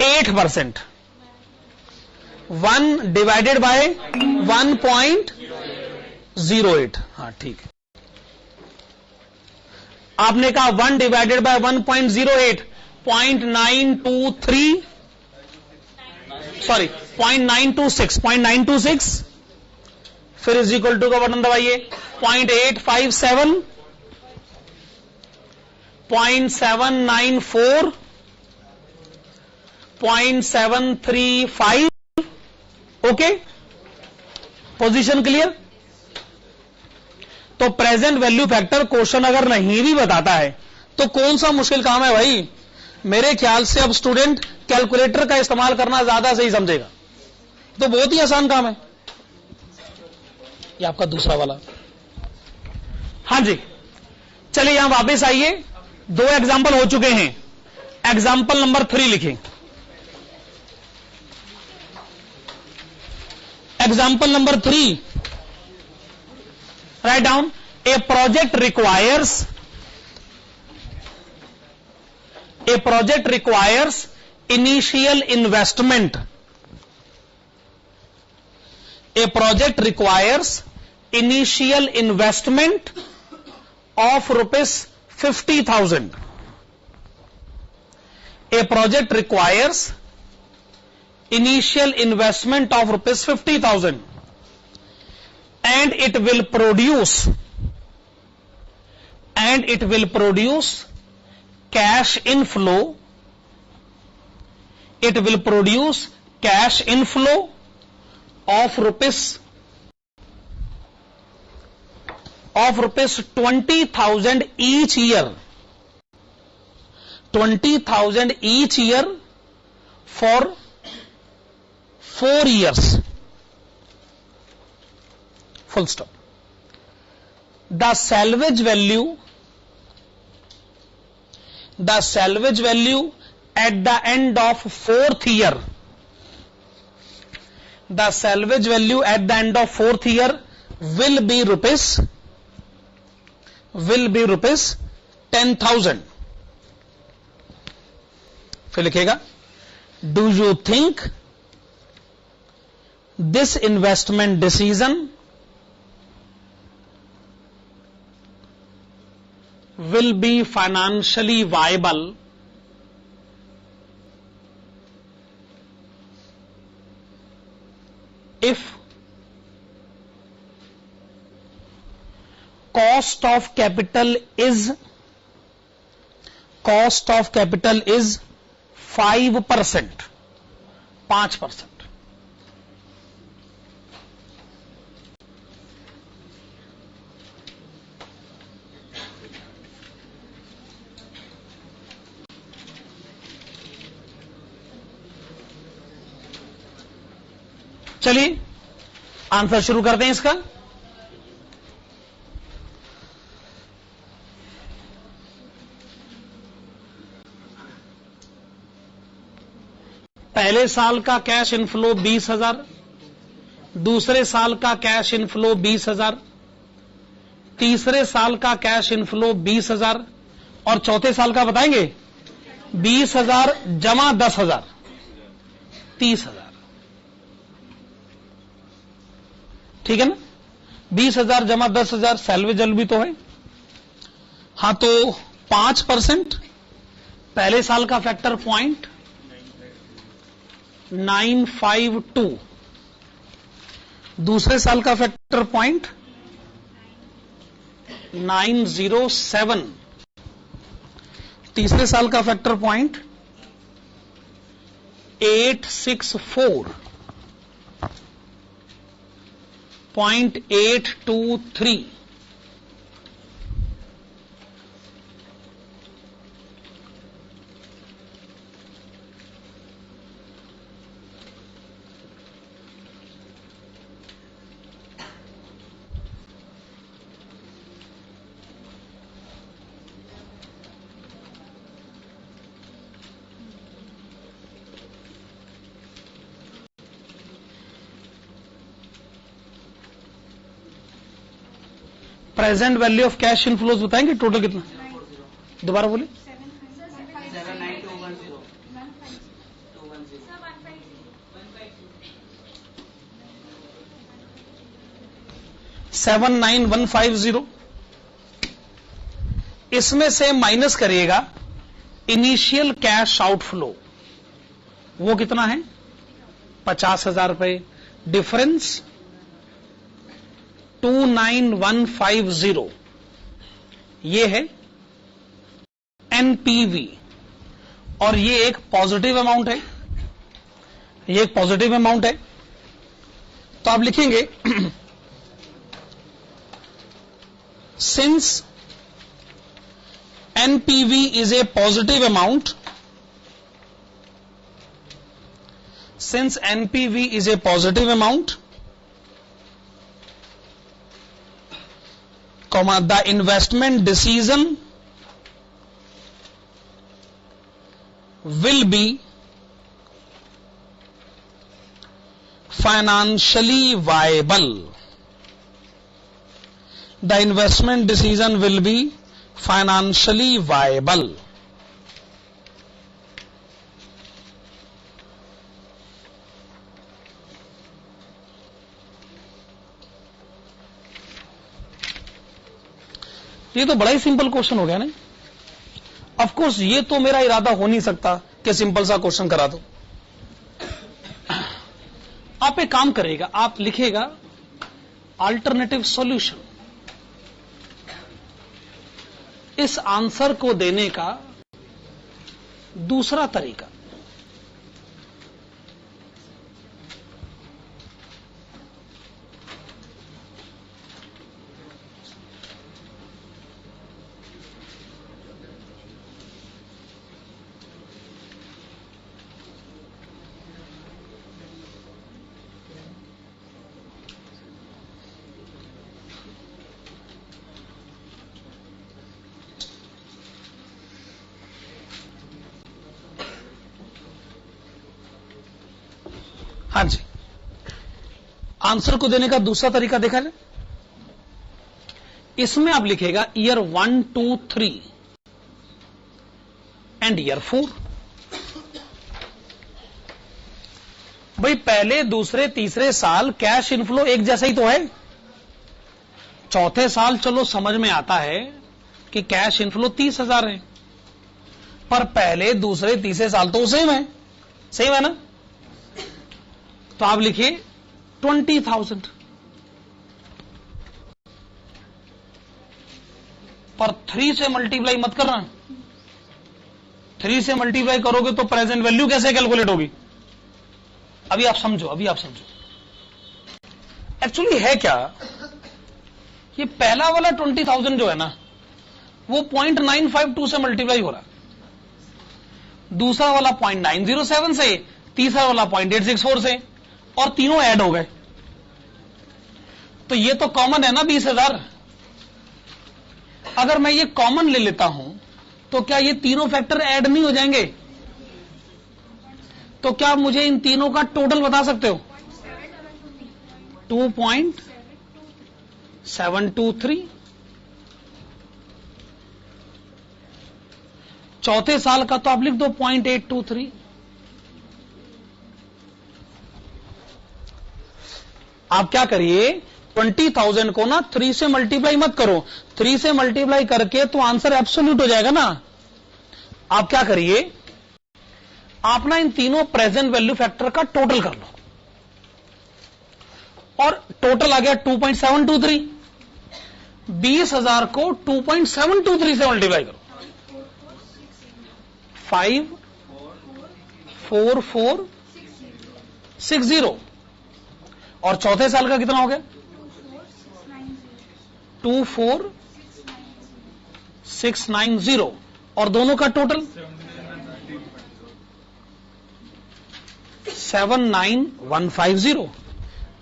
8%। 1 डिवाइडेड बाय 1.08। हाँ ठीक है, आपने कहा 1 डिवाइडेड बाय 1.08, 0.923, सॉरी 0.926। फिर इज इक्वल टू का बटन दबाइए 0.857, 0.794, 0.735। Okay, position clear? तो प्रेजेंट वैल्यू फैक्टर क्वेश्चन अगर नहीं भी बताता है तो कौन सा मुश्किल काम है भाई? मेरे ख्याल से अब स्टूडेंट कैलकुलेटर का इस्तेमाल करना ज्यादा सही समझेगा, तो बहुत ही आसान काम है। ये आपका दूसरा वाला। हाँ जी, चलिए यहां वापस आइए। 2 एग्जाम्पल हो चुके हैं। एग्जाम्पल नंबर 3 लिखें। Example number 3, write down, a project requires initial investment. A project requires initial investment of rupees 50,000. A project requires initial investment of rupees 50,000 and it will produce cash inflow. It will produce cash inflow of rupees 20,000 each year. 20,000 each year for 4 years. Full stop. The salvage value at the end of 4th year, the salvage value at the end of 4th year will be rupees 10,000. फिर लिखेगा, do you think this investment decision will be financially viable if cost of capital is 5%. चलिए answer शुरू करते हैं इसका। पहले साल का कैश इनफ्लो 20,000, दूसरे साल का कैश इनफ्लो 20,000, तीसरे साल का कैश इनफ्लो 20,000 और चौथे साल का बताएंगे 20,000 जमा 10,000, 30,000। ठीक है ना? 20,000 जमा 10,000 सैल्वेजल भी तो है। हाँ, तो 5% पहले साल का फैक्टर 0.952, दूसरे साल का फैक्टर 0.907, तीसरे साल का factor 0.864, 0.823, present value of cash inflows बताएंगे टोटल कितना? दोबारा बोलिए। 79150। इसमें से माइनस करिएगा इनिशियल कैश आउटफ्लो, वो कितना है? 50,000 रुपए। डिफरेंस 29,150, ये है एनपीवी और ये एक पॉजिटिव अमाउंट है, ये एक पॉजिटिव अमाउंट है। तो आप लिखेंगे since NPV is a positive amount, since NPV is a positive amount, the investment decision will be financially viable. The investment decision will be financially viable. ये तो बड़ा ही सिंपल क्वेश्चन हो गया ना। ऑफ कोर्स ये तो मेरा इरादा हो नहीं सकता कि सिंपल सा क्वेश्चन करा दो। आप एक काम करेगा, आप लिखेगा अल्टरनेटिव सॉल्यूशन, इस आंसर को देने का दूसरा तरीका। हाँ जी, आंसर को देने का दूसरा तरीका देखा जाए। इसमें आप लिखेगा ईयर 1, 2, 3 एंड ईयर 4। भाई पहले, दूसरे, तीसरे साल कैश इनफ्लो एक जैसा ही तो है। चौथे साल चलो समझ में आता है कि कैश इनफ्लो 30,000 है, पर पहले, दूसरे, तीसरे साल तो सेम है, सेम है ना। तो आप लिखिए 20,000, पर 3 से मल्टीप्लाई मत करना। 3 से मल्टीप्लाई करोगे तो प्रेजेंट वैल्यू कैसे कैलकुलेट होगी? अभी आप समझो, अभी आप समझो। एक्चुअली है क्या, ये पहला वाला 20,000 जो है ना, वो 0.952 से मल्टीप्लाई हो रहा, दूसरा वाला 0.907 से, तीसरा वाला 0.864 से, और तीनों ऐड हो गए। तो ये तो कॉमन है ना 20,000। अगर मैं ये कॉमन ले लेता हूं तो क्या ये तीनों फैक्टर ऐड नहीं हो जाएंगे? तो क्या मुझे इन तीनों का टोटल बता सकते हो? 2.723। चौथे साल का तो आप लिख दो 0.823। आप क्या करिए, 20,000 को ना 3 से मल्टीप्लाई मत करो। 3 से मल्टीप्लाई करके तो आंसर एब्सोल्यूट हो जाएगा ना। आप क्या करिए, आप ना इन तीनों प्रेजेंट वैल्यू फैक्टर का टोटल कर लो, और टोटल आ गया 2.723। 20,000 को 2.723 से मल्टीप्लाई करो। 54460। और चौथे साल का कितना हो गया? 24690। और दोनों का टोटल 79150।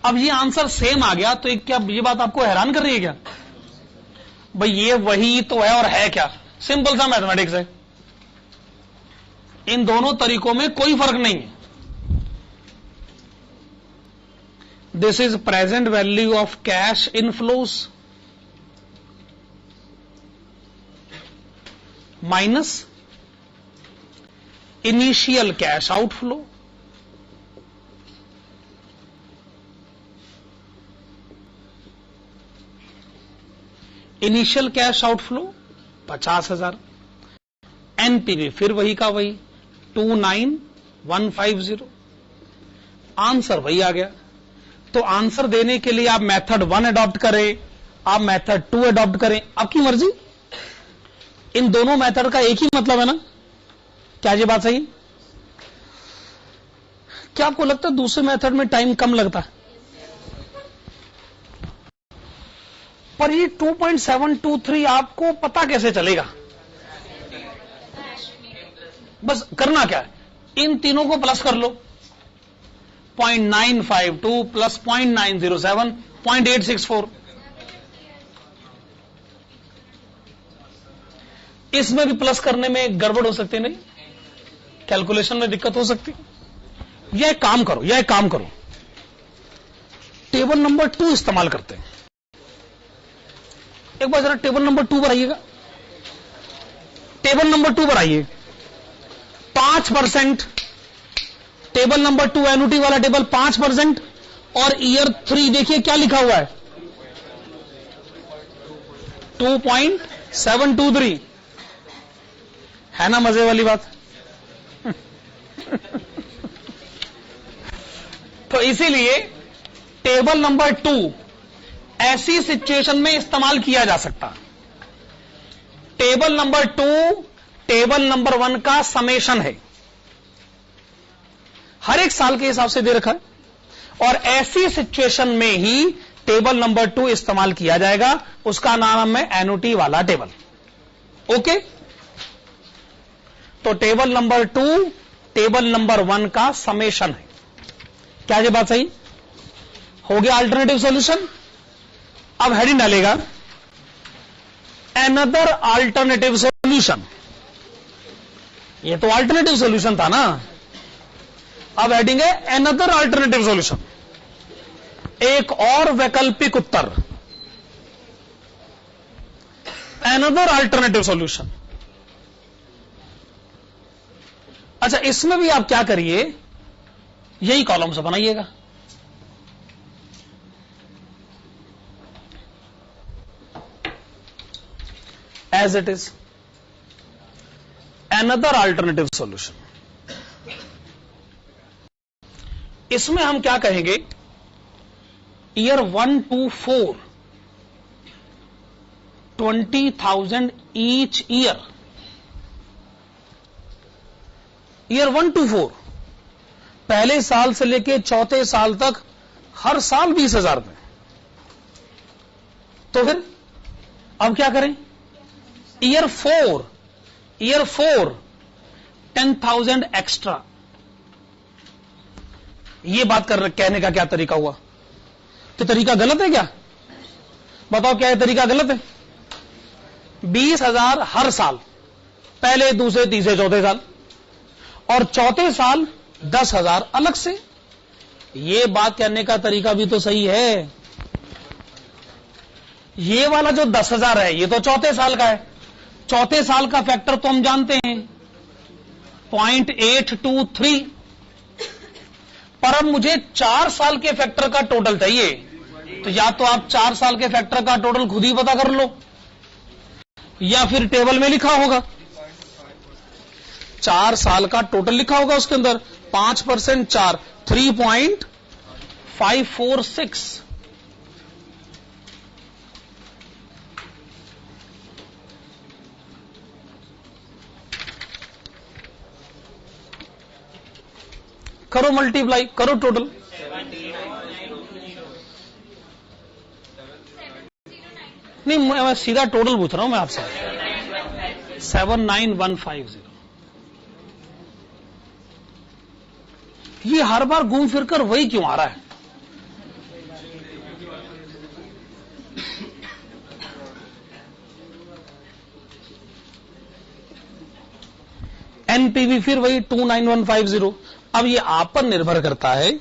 अब ये आंसर सेम आ गया, तो क्या ये बात आपको हैरान कर रही है क्या? भाई ये वही तो है, और है क्या? सिंपल सा मैथमेटिक्स है। इन दोनों तरीकों में कोई फर्क नहीं है। This is present value of cash inflows minus initial cash outflow. Initial cash outflow 50,000। NPV फिर वही का वही 29150। आंसर वही आ गया। तो आंसर देने के लिए आप मेथड 1 अडॉप्ट करें, आप मेथड 2 अडॉप्ट करें, आपकी मर्जी। इन दोनों मेथड का एक ही मतलब है ना। क्या ये बात सही? क्या आपको लगता है दूसरे मेथड में टाइम कम लगता है? पर ये 2.723 आपको पता कैसे चलेगा? बस करना क्या है, इन तीनों को प्लस कर लो। 0.952 प्लस 0.907 0.864। इसमें भी प्लस करने में गड़बड़ हो सकती, नहीं कैलकुलेशन में दिक्कत हो सकती। यह काम करो, यह काम करो, टेबल नंबर 2 इस्तेमाल करते हैं। एक बार जरा टेबल नंबर 2 पर आइएगा। टेबल नंबर 2 पर आइए। 5%, टेबल नंबर 2 एनुटी वाला टेबल 5%, और ईयर 3 देखिए क्या लिखा हुआ है, 2.723। 723 है ना मजे वाली बात। तो इसीलिए टेबल नंबर 2 ऐसी सिचुएशन में इस्तेमाल किया जा सकता। टेबल नंबर 2 टेबल नंबर 1 का समेशन है, हर एक साल के हिसाब से दे रखा है, और ऐसी सिचुएशन में ही टेबल नंबर 2 इस्तेमाल किया जाएगा। उसका नाम है एनुटी वाला टेबल। ओके, तो टेबल नंबर 2 टेबल नंबर 1 का समेशन है। क्या ये बात सही हो गया? Alternative solution. अब हेडिंग डालेगा अनदर अल्टरनेटिव सॉल्यूशन। ये तो अल्टरनेटिव सॉल्यूशन था ना, अब हेडिंग है अनदर अल्टरनेटिव सॉल्यूशन, एक और वैकल्पिक उत्तर, अनदर अल्टरनेटिव सॉल्यूशन। अच्छा, इसमें भी आप क्या करिए, यही कॉलम से बनाइएगा। As it is another alternative solution. इसमें हम क्या कहेंगे, year 1 to 4 20,000 each year. Year 1 to 4 पहले साल से लेके चौथे साल तक हर साल 20,000 रुपए। तो फिर अब क्या करें, ईयर 4 10,000 एक्स्ट्रा। ये बात कहने का क्या तरीका हुआ? तो तरीका गलत है क्या? बताओ क्या ये तरीका गलत है? 20,000 हर साल, पहले दूसरे तीसरे चौथे साल, और चौथे साल 10,000 अलग से। ये बात कहने का तरीका भी तो सही है। ये वाला जो 10,000 है ये तो चौथे साल का है। चौथे साल का फैक्टर तो हम जानते हैं 0.823, पर अब मुझे 4 साल के फैक्टर का टोटल चाहिए। तो या तो आप 4 साल के फैक्टर का टोटल खुद ही पता कर लो, या फिर टेबल में लिखा होगा 4 साल का टोटल लिखा होगा, उसके अंदर 5% 4 3.546। करो मल्टीप्लाई, करो टोटल। नहीं, मैं सीधा टोटल पूछ रहा हूं मैं आपसे। 79150। ये हर बार घूम फिरकर वही क्यों आ रहा है? एनपीवी फिर वही 29150। अब ये आप पर निर्भर करता है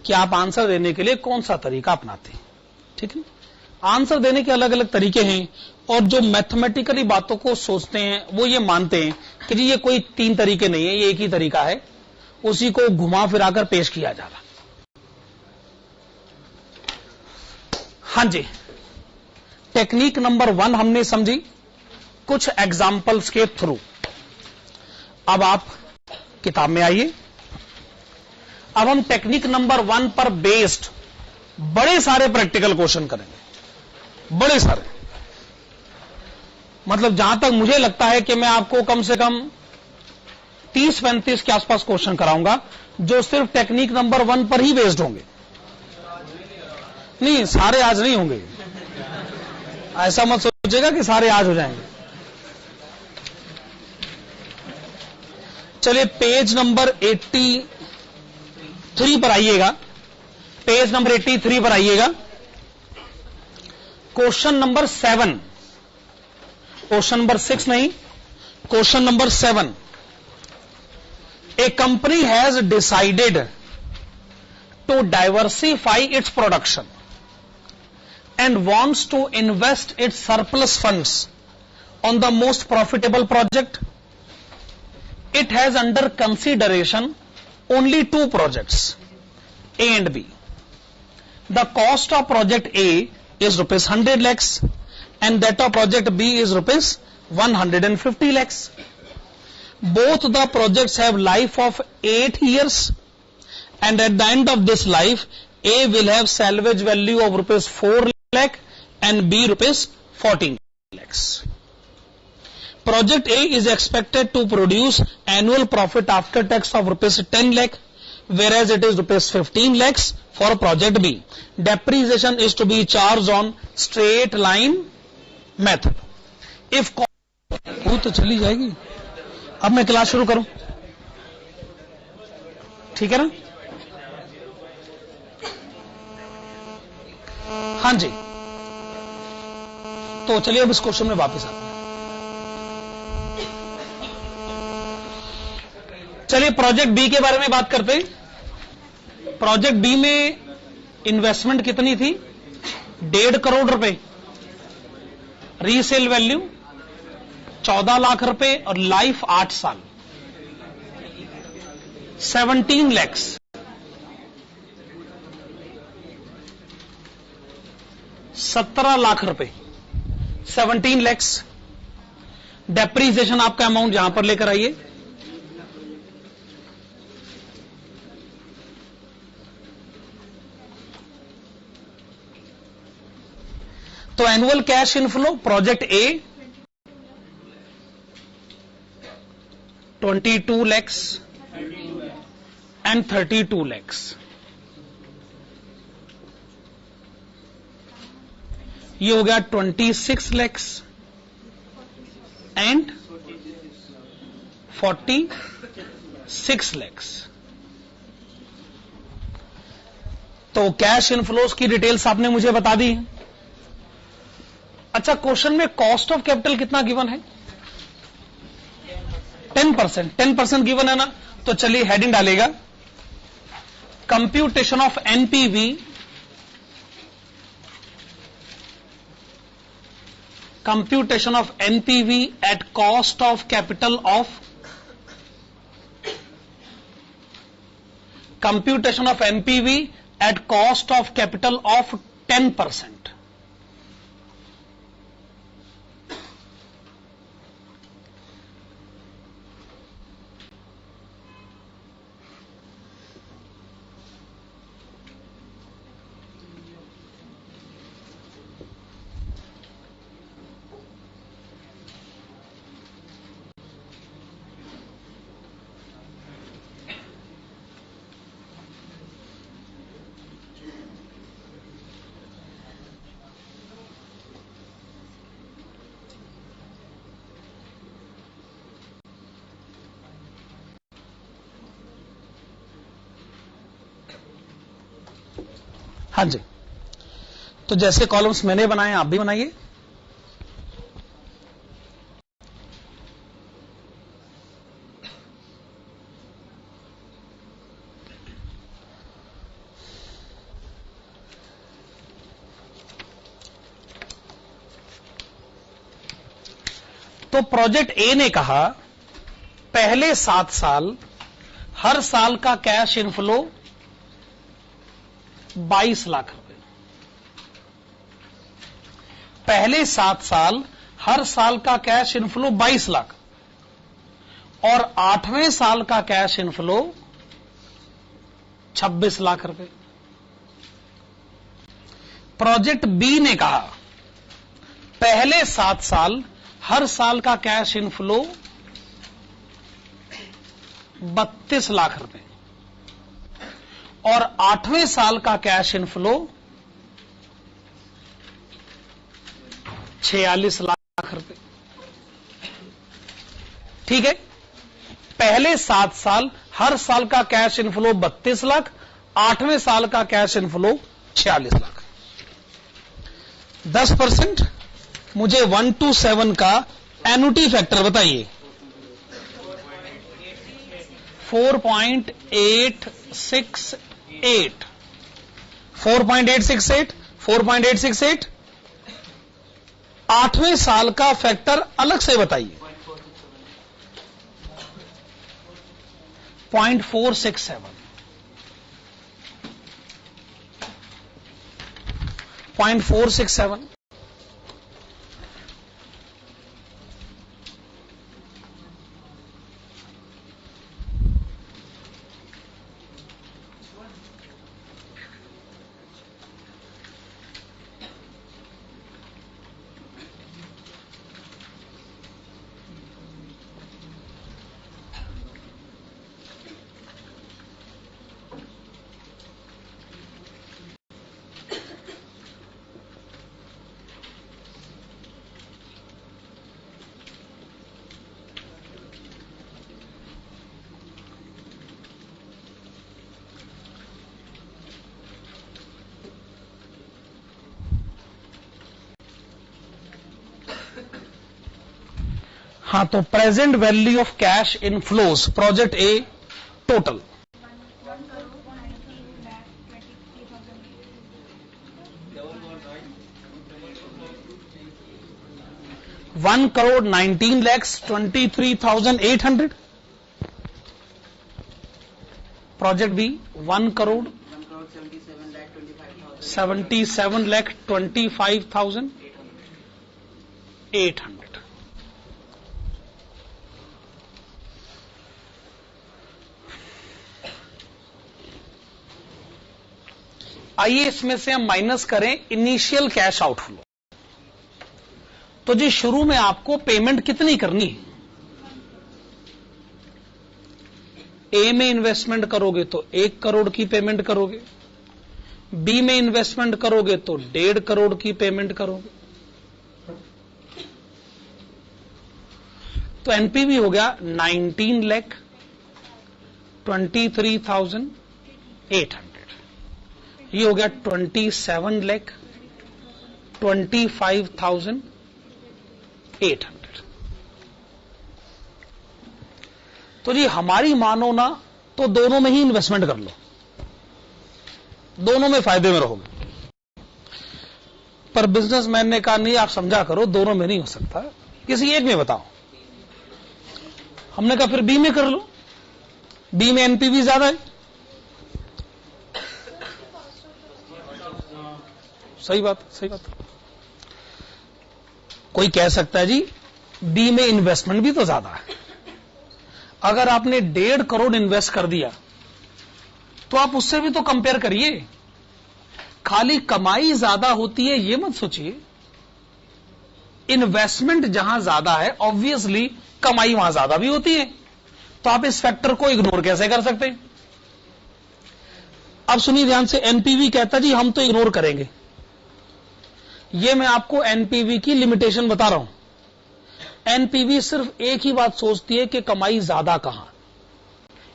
कि आप आंसर देने के लिए कौन सा तरीका अपनाते हैं। ठीक है, आंसर देने के अलग अलग तरीके हैं, और जो मैथमेटिकली बातों को सोचते हैं वो ये मानते हैं कि जी ये कोई 3 तरीके नहीं है, ये एक ही तरीका है, उसी को घुमा फिराकर पेश किया जा रहा। हां जी, टेक्निक नंबर 1 हमने समझी कुछ एग्जाम्पल्स के थ्रू। अब आप किताब में आइए। अब हम टेक्निक नंबर 1 पर बेस्ड बड़े सारे प्रैक्टिकल क्वेश्चन करेंगे, बड़े सारे। मतलब जहां तक मुझे लगता है कि मैं आपको कम से कम 30-35 के आसपास क्वेश्चन कराऊंगा, जो सिर्फ टेक्निक नंबर 1 पर ही बेस्ड होंगे। नहीं, सारे आज नहीं होंगे, ऐसा मत सोचिएगा कि सारे आज हो जाएंगे। चलिए पेज नंबर 83 पर आइएगा, पेज नंबर 83 पर आइएगा। क्वेश्चन नंबर 7, क्वेश्चन नंबर 6 नहीं, question number 7। A company has decided to diversify its production and wants to invest its surplus funds on the most profitable project. It has under consideration only 2 projects, A and B. The cost of project A is rupees 100 lakhs and that of project B is rupees 150 lakhs. Both the projects have life of 8 years, and at the end of this life, A will have salvage value of rupees 4 lakh and B rupees 14 lakhs. Project A is expected to produce annual profit after tax of rupees 10 lakh, whereas it is rupees 15 lakhs for project B. Depreciation is to be charged on straight line method. If वो तो चली जाएगी. अब मैं class शुरू करूं, ठीक है ना? हाँ जी. तो चलिए अब इस क्वेश्चन में वापस आते हैं. चलिए प्रोजेक्ट बी के बारे में बात करते हैं. प्रोजेक्ट बी में इन्वेस्टमेंट कितनी थी? 1.5 करोड़ रुपए. रीसेल वैल्यू 14 लाख रुपए और लाइफ 8 साल, 17 लैक्स. $17 लाख रुपए, 17 लैक्स. डेप्रीसिएशन आपका अमाउंट यहां पर लेकर आइए. तो annual cash inflow project A 22 lakhs and 32 lakhs. ये हो गया 26 लैक्स एंड 46 लैक्स. तो कैश इनफ्लोज की डिटेल्स आपने मुझे बता दी. अच्छा, क्वेश्चन में कॉस्ट ऑफ कैपिटल कितना गिवन है? 10%. 10% गिवन है ना. तो चलिए हेडिंग डालेगा computation of NPV. Computation of NPV at cost of capital of computation of NPV at cost of capital of 10%. हाँ जी. तो जैसे कॉलम्स मैंने बनाए आप भी बनाइए. तो प्रोजेक्ट ए ने कहा पहले 7 साल हर साल का कैश इनफ्लो 22 लाख रुपए. पहले 7 साल हर साल का कैश इनफ्लो 22 लाख और 8वें साल का कैश इनफ्लो 26 लाख रुपए. प्रोजेक्ट बी ने कहा पहले 7 साल हर साल का कैश इनफ्लो 32 लाख रुपए और 8वें साल का कैश इनफ्लो 46 लाख रुपए. ठीक है. पहले 7 साल हर साल का कैश इनफ्लो 32 लाख, 8वें साल का कैश इनफ्लो 46 लाख. 10%. मुझे 1 to 7 का एन्युटी फैक्टर बताइए. 4.868. 4.868. 4.868. 8वें साल का फैक्टर अलग से बताइए. 0.467. 0.467. हाँ, तो present value of cash in flows project A total 1,19,23,800. Project B 1,77,25,800. आइए इसमें से हम माइनस करें इनिशियल कैश आउटफ्लो। तो जी शुरू में आपको पेमेंट कितनी करनी है? ए में इन्वेस्टमेंट करोगे तो 1 करोड़ की पेमेंट करोगे, बी में इन्वेस्टमेंट करोगे तो 1.5 करोड़ की पेमेंट करोगे। तो एनपीवी हो गया 19,23,800। ये हो गया 27,25,800। तो जी हमारी मानो ना तो दोनों में ही इन्वेस्टमेंट कर लो, दोनों में फायदे में रहोगे। पर बिजनेसमैन ने कहा नहीं, आप समझा करो, दोनों में नहीं हो सकता, किसी एक में बताओ। हमने कहा फिर बी में कर लो, बी में एनपीवी ज्यादा है। सही बात, सही बात। कोई कह सकता है जी बी में इन्वेस्टमेंट भी तो ज्यादा है। अगर आपने 1.5 करोड़ इन्वेस्ट कर दिया तो आप उससे भी तो कंपेयर करिए। खाली कमाई ज्यादा होती है ये मत सोचिए, इन्वेस्टमेंट जहां ज्यादा है ऑब्वियसली कमाई वहां ज्यादा भी होती है। तो आप इस फैक्टर को इग्नोर कैसे कर सकते हैं? अब सुनिए ध्यान से, एनपीवी कहता जी हम तो इग्नोर करेंगे। ये मैं आपको एनपीवी की लिमिटेशन बता रहा हूं। एनपीवी सिर्फ एक ही बात सोचती है कि कमाई ज्यादा कहां,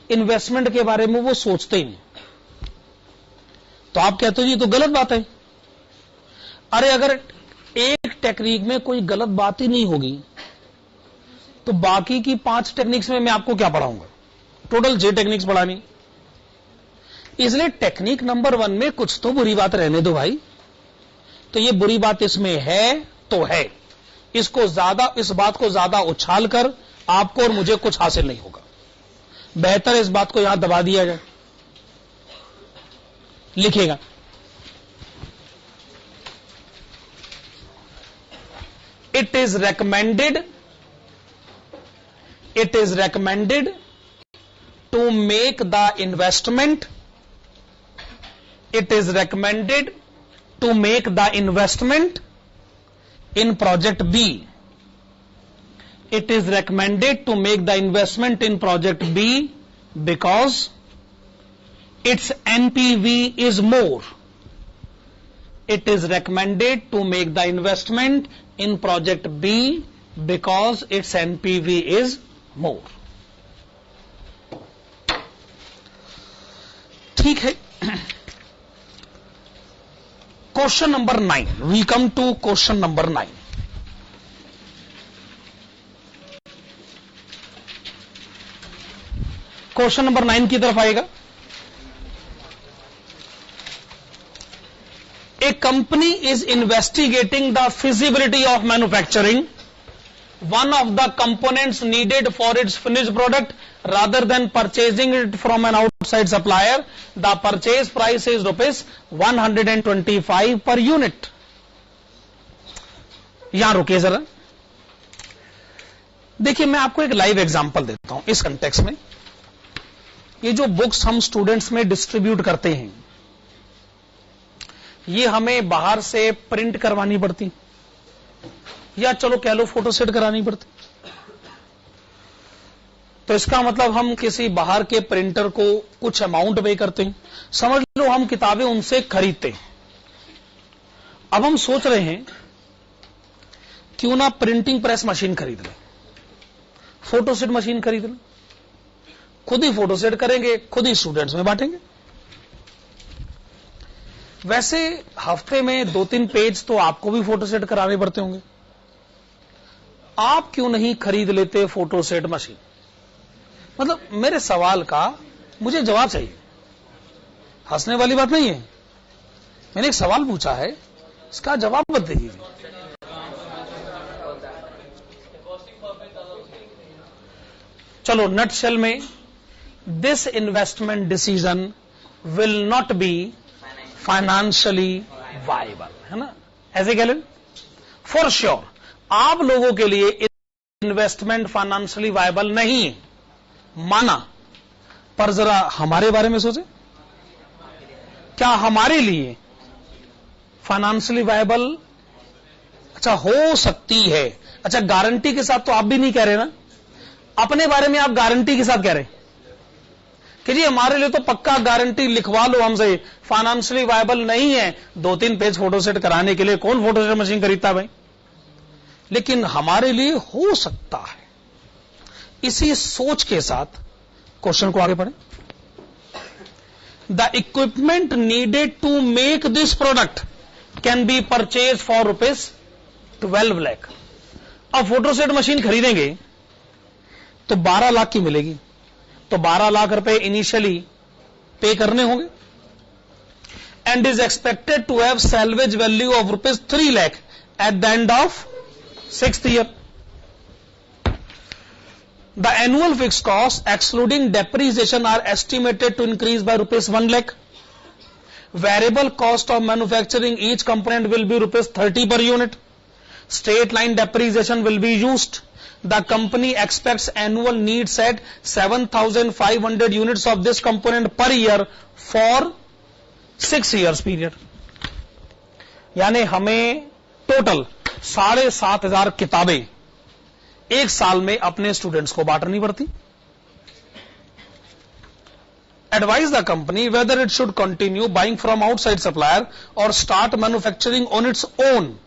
इन्वेस्टमेंट के बारे में वो सोचते ही नहीं। तो आप कहते हो जी तो गलत बात है। अरे अगर एक टेक्निक में कोई गलत बात ही नहीं होगी तो बाकी की 5 टेक्निक्स में मैं आपको क्या पढ़ाऊंगा? टोटल 6 टेक्निक्स पढ़ानी। इसलिए टेक्निक नंबर 1 में कुछ तो बुरी बात रहने दो भाई। तो ये बुरी बात इसमें है तो है, इसको ज्यादा, इस बात को ज्यादा उछाल कर आपको और मुझे कुछ हासिल नहीं होगा। बेहतर इस बात को यहां दबा दिया जाए। लिखेगा it is recommended to make the investment. It is recommended to make the investment in project B. It is recommended to make the investment in project B because its NPV is more. It is recommended to make the investment in project B because its NPV is more. ठीक है। Question number 9, we come to question number 9। Question number 9 की तरफ आएगा। A company is investigating the feasibility of manufacturing one of the components needed for its finished product rather than purchasing it from an outside supplier. The purchase price is ₹125 per unit. यहां रुकिए जरा। देखिए मैं आपको एक live example देता हूं इस कंटेक्स्ट में। ये जो बुक्स हम स्टूडेंट्स में डिस्ट्रीब्यूट करते हैं, ये हमें बाहर से प्रिंट करवानी पड़ती या चलो कह लो फोटो सेट करानी पड़ती। तो इसका मतलब हम किसी बाहर के प्रिंटर को कुछ अमाउंट पे करते हैं, समझ लो हम किताबें उनसे खरीदते हैं। अब हम सोच रहे हैं क्यों ना प्रिंटिंग प्रेस मशीन खरीद लें, फोटो सेट मशीन खरीद लें, खुद ही फोटो सेट करेंगे, खुद ही स्टूडेंट्स में बांटेंगे। वैसे हफ्ते में 2-3 पेज तो आपको भी फोटो सेट कराने पड़ते होंगे। आप क्यों नहीं खरीद लेते फोटोसेट मशीन? मतलब मेरे सवाल का मुझे जवाब चाहिए, हंसने वाली बात नहीं है। मैंने एक सवाल पूछा है, इसका जवाब मत दीजिए। चलो नटशेल में, this investment decision will not B financially viable, है ना, ऐसे कह लें। फॉर श्योर आप लोगों के लिए इन्वेस्टमेंट फाइनेंशियली वायबल नहीं है, माना, पर जरा हमारे बारे में सोचे, क्या हमारे लिए फाइनेंशियली वायबल अच्छा हो सकती है? अच्छा गारंटी के साथ तो आप भी नहीं कह रहे ना, अपने बारे में आप गारंटी के साथ कह रहे कि जी हमारे लिए तो पक्का गारंटी लिखवा लो हमसे, फाइनेंशियली वायबल नहीं है। 2-3 पेज फोटोसेट कराने के लिए कौन फोटोसेट मशीन खरीदता भाई? लेकिन हमारे लिए हो सकता है। इसी सोच के साथ क्वेश्चन को आगे बढ़े। The equipment needed to make this product can be purchase for ₹12 lakh. अब फोटोसेट मशीन खरीदेंगे तो 12 लाख की मिलेगी, तो 12 लाख रुपए इनिशियली पे करने होंगे, and is expected to have salvage value of ₹3 lakh at the end of 6th year. The annual fixed costs excluding depreciation are estimated to increase by ₹1 lakh. Variable cost of manufacturing each component will be ₹30 per unit. Straight line depreciation will be used. The company expects annual needs at 7,500 units of this component per year for 6 years period. यानी हमें total 7,500 किताबें एक साल में अपने students को बांटनी पड़ती। Advise the company whether it should continue buying from outside supplier or start manufacturing on its own.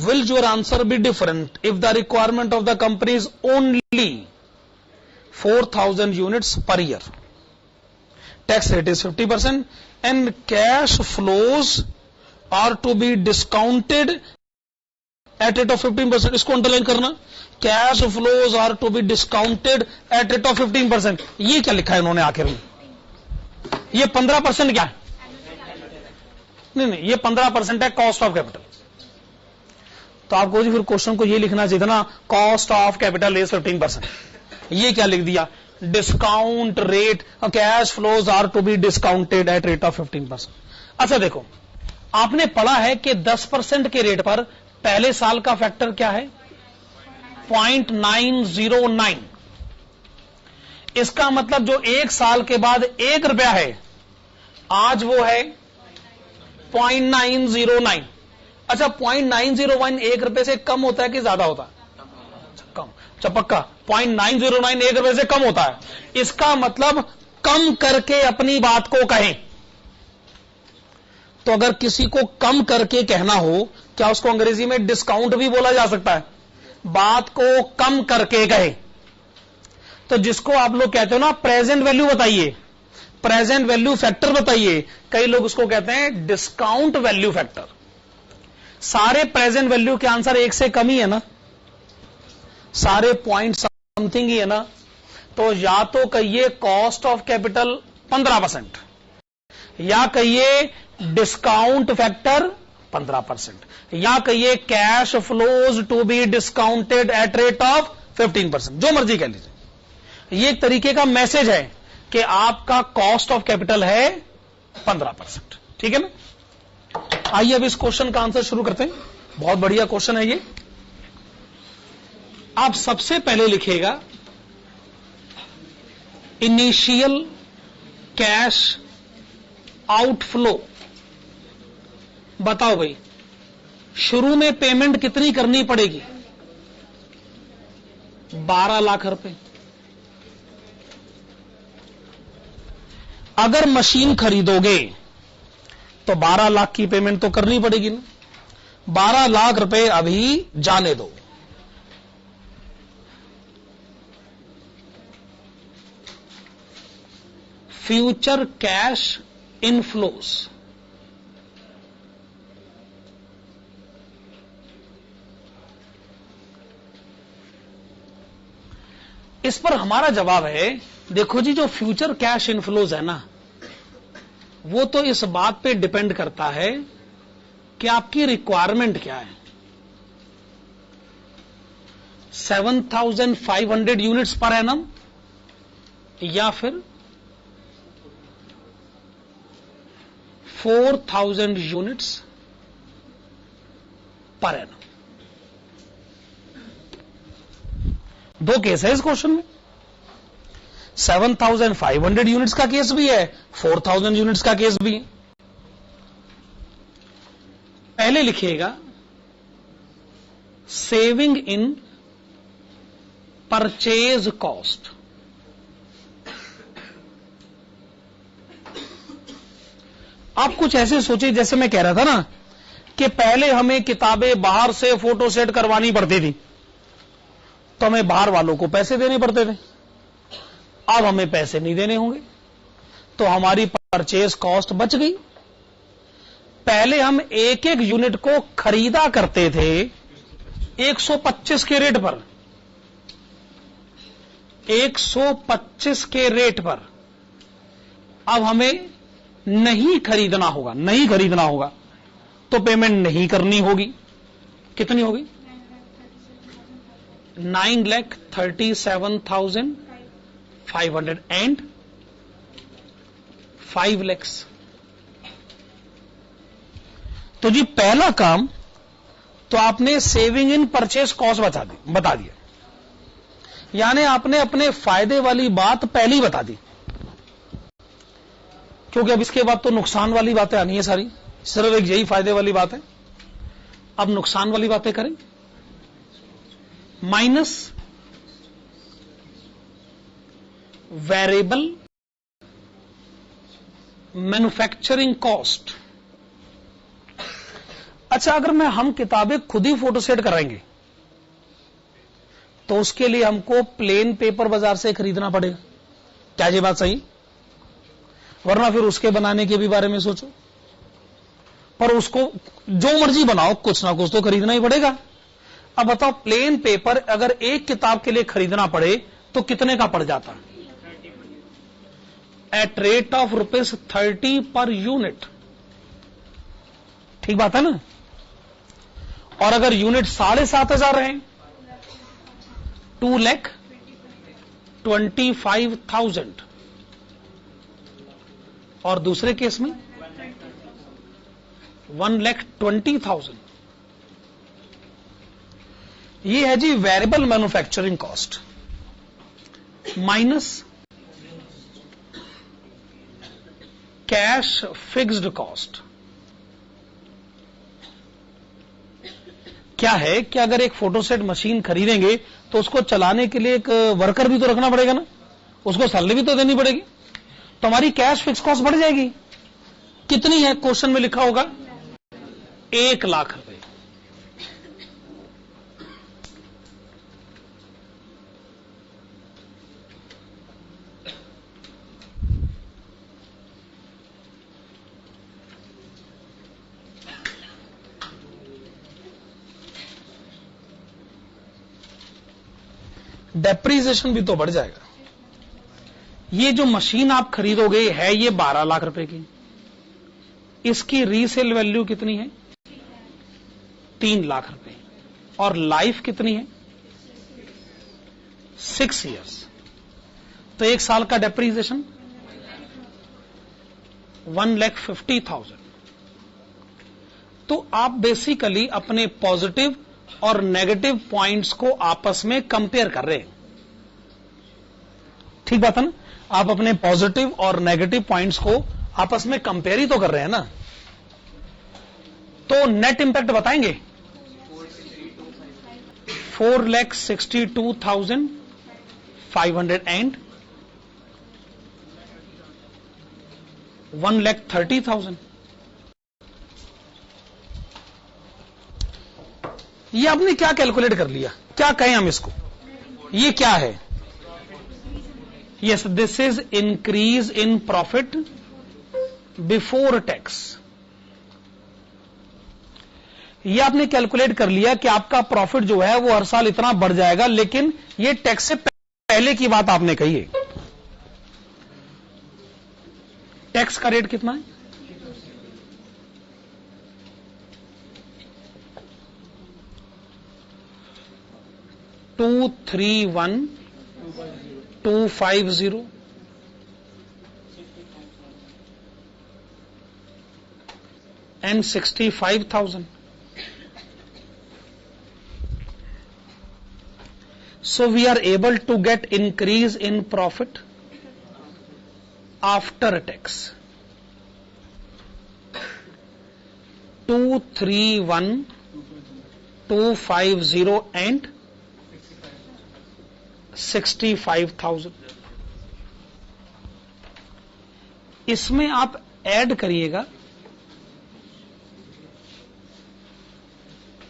Will your answer be different if the requirement of the company is only 4,000 units per year? Tax rate is 50% and cash flows are to be discounted at rate of 15%। इसको underline करना, cash flows are to be discounted at rate of 15%। ये क्या लिखा है उन्होंने आखिर में? ये 15% क्या है? नहीं, ये 15% है कॉस्ट ऑफ कैपिटल। तो आपको जी फिर क्वेश्चन को ये लिखना चाहिए था ना, कॉस्ट ऑफ कैपिटल इज 15%। ये क्या लिख दिया? Discount rate, cash flows are to be discounted at rate of 15%। अच्छा देखो, आपने पढ़ा है कि 10% के रेट पर पहले साल का फैक्टर क्या है? 0.909। इसका मतलब जो एक साल के बाद ₹1 है, आज वो है 0.909। अच्छा 0.901 ₹1 से कम होता है कि ज्यादा होता है? कम। अच्छा पक्का 0.909 ₹1 से कम होता है। इसका मतलब कम करके अपनी बात को कहें। तो अगर किसी को कम करके कहना हो, क्या उसको अंग्रेजी में डिस्काउंट भी बोला जा सकता है? बात को कम करके कहे। तो जिसको आप लोग कहते हो ना प्रेजेंट वैल्यू बताइए, प्रेजेंट वैल्यू फैक्टर बताइए, कई लोग उसको कहते हैं डिस्काउंट वैल्यू फैक्टर। सारे प्रेजेंट वैल्यू के आंसर 1 से कम ही है ना, सारे पॉइंट समथिंग ही है ना। तो या तो कहिए कॉस्ट ऑफ कैपिटल 15%, या कहिए डिस्काउंट फैक्टर 15%, या कहिए cash flows to be discounted at rate of 15%, जो मर्जी कह लीजिए। ये एक तरीके का मैसेज है कि आपका कॉस्ट ऑफ कैपिटल है 15%। ठीक है ना? आइए अब इस क्वेश्चन का आंसर शुरू करते हैं। बहुत बढ़िया क्वेश्चन है ये। आप सबसे पहले लिखिएगा इनिशियल कैश आउटफ्लो। बताओ भाई, शुरू में पेमेंट कितनी करनी पड़ेगी? 12 लाख रुपए। अगर मशीन खरीदोगे तो 12 लाख की पेमेंट तो करनी पड़ेगी ना। 12 लाख रुपए अभी जाने दो। फ्यूचर कैश इनफ्लोस, इस पर हमारा जवाब है, देखो जी, जो फ्यूचर कैश इनफ्लोज है ना, वो तो इस बात पे डिपेंड करता है कि आपकी रिक्वायरमेंट क्या है। 7,500 यूनिट्स पर एनम या फिर 4,000 यूनिट्स पर एनम। दो केस है इस क्वेश्चन में, 7,500 यूनिट्स का केस भी है, 4,000 यूनिट्स का केस भी है। पहले लिखिएगा सेविंग इन परचेज कॉस्ट। आप कुछ ऐसे सोचिए, जैसे मैं कह रहा था ना कि पहले हमें किताबें बाहर से फोटो सेट करवानी पड़ती थी, तो हमें बाहर वालों को पैसे देने पड़ते थे। अब हमें पैसे नहीं देने होंगे, तो हमारी परचेज कॉस्ट बच गई। पहले हम एक एक यूनिट को खरीदा करते थे 125 के रेट पर, 125 के रेट पर। अब हमें नहीं खरीदना होगा, तो पेमेंट नहीं करनी होगी। कितनी होगी? 9,37,500 एंड 5 lakhs। तो जी पहला काम तो आपने सेविंग इन परचेज कॉस्ट बता दिया, यानी आपने अपने फायदे वाली बात पहली बता दी, क्योंकि अब इसके बाद तो नुकसान वाली बातें आनी है सारी, सिर्फ एक यही फायदे वाली बात है। अब नुकसान वाली बातें करें। Minus variable manufacturing cost. अच्छा, अगर हम किताबें खुद ही फोटो सेट कराएंगे तो उसके लिए हमको प्लेन पेपर बाजार से खरीदना पड़ेगा। क्या ये बात सही? वरना फिर उसके बनाने के भी बारे में सोचो, पर उसको जो मर्जी बनाओ, कुछ ना कुछ तो खरीदना ही पड़ेगा। अब बताओ, प्लेन पेपर अगर एक किताब के लिए खरीदना पड़े तो कितने का पड़ जाता? Eight rate of ₹30 per unit. ठीक बात है ना? और अगर यूनिट 7,500 है, 2,25,000। और दूसरे केस में 1,20,000। ये है जी variable manufacturing cost minus cash fixed cost. क्या है कि अगर एक फोटोसेट मशीन खरीदेंगे तो उसको चलाने के लिए एक वर्कर भी तो रखना पड़ेगा ना, उसको सैलरी भी तो देनी पड़ेगी, तो हमारी कैश फिक्स कॉस्ट बढ़ जाएगी। कितनी है? क्वेश्चन में लिखा होगा 1 लाख रुपए। डेप्रीसिएशन भी तो बढ़ जाएगा। ये जो मशीन आप खरीदोगे है ये 12 लाख रुपए की, इसकी रीसेल वैल्यू कितनी है? 3 लाख रुपए। और लाइफ कितनी है? 6 इयर्स। तो 1 साल का डेप्रीसिएशन 1,50,000। तो आप बेसिकली अपने पॉजिटिव और नेगेटिव पॉइंट्स को आपस में कंपेयर कर रहे हैं। ठीक बात है ना? आप अपने पॉजिटिव और नेगेटिव पॉइंट्स को आपस में कंपेयर ही तो कर रहे हैं ना। तो नेट इंपैक्ट बताएंगे। 4,62,500 एंड 1,30,000। ये आपने क्या कैलकुलेट कर लिया? क्या कहें हम इसको? ये क्या है? Yes, this is increase in profit before tax. ये आपने कैलकुलेट कर लिया कि आपका प्रॉफिट जो है वो हर साल इतना बढ़ जाएगा, लेकिन ये टैक्स से पहले की बात आपने कही है, टैक्स का रेट कितना है? $231,250 and 65,000. So we are able to get increase in profit after tax. 231,250 and 65,000. इसमें आप ऐड करिएगा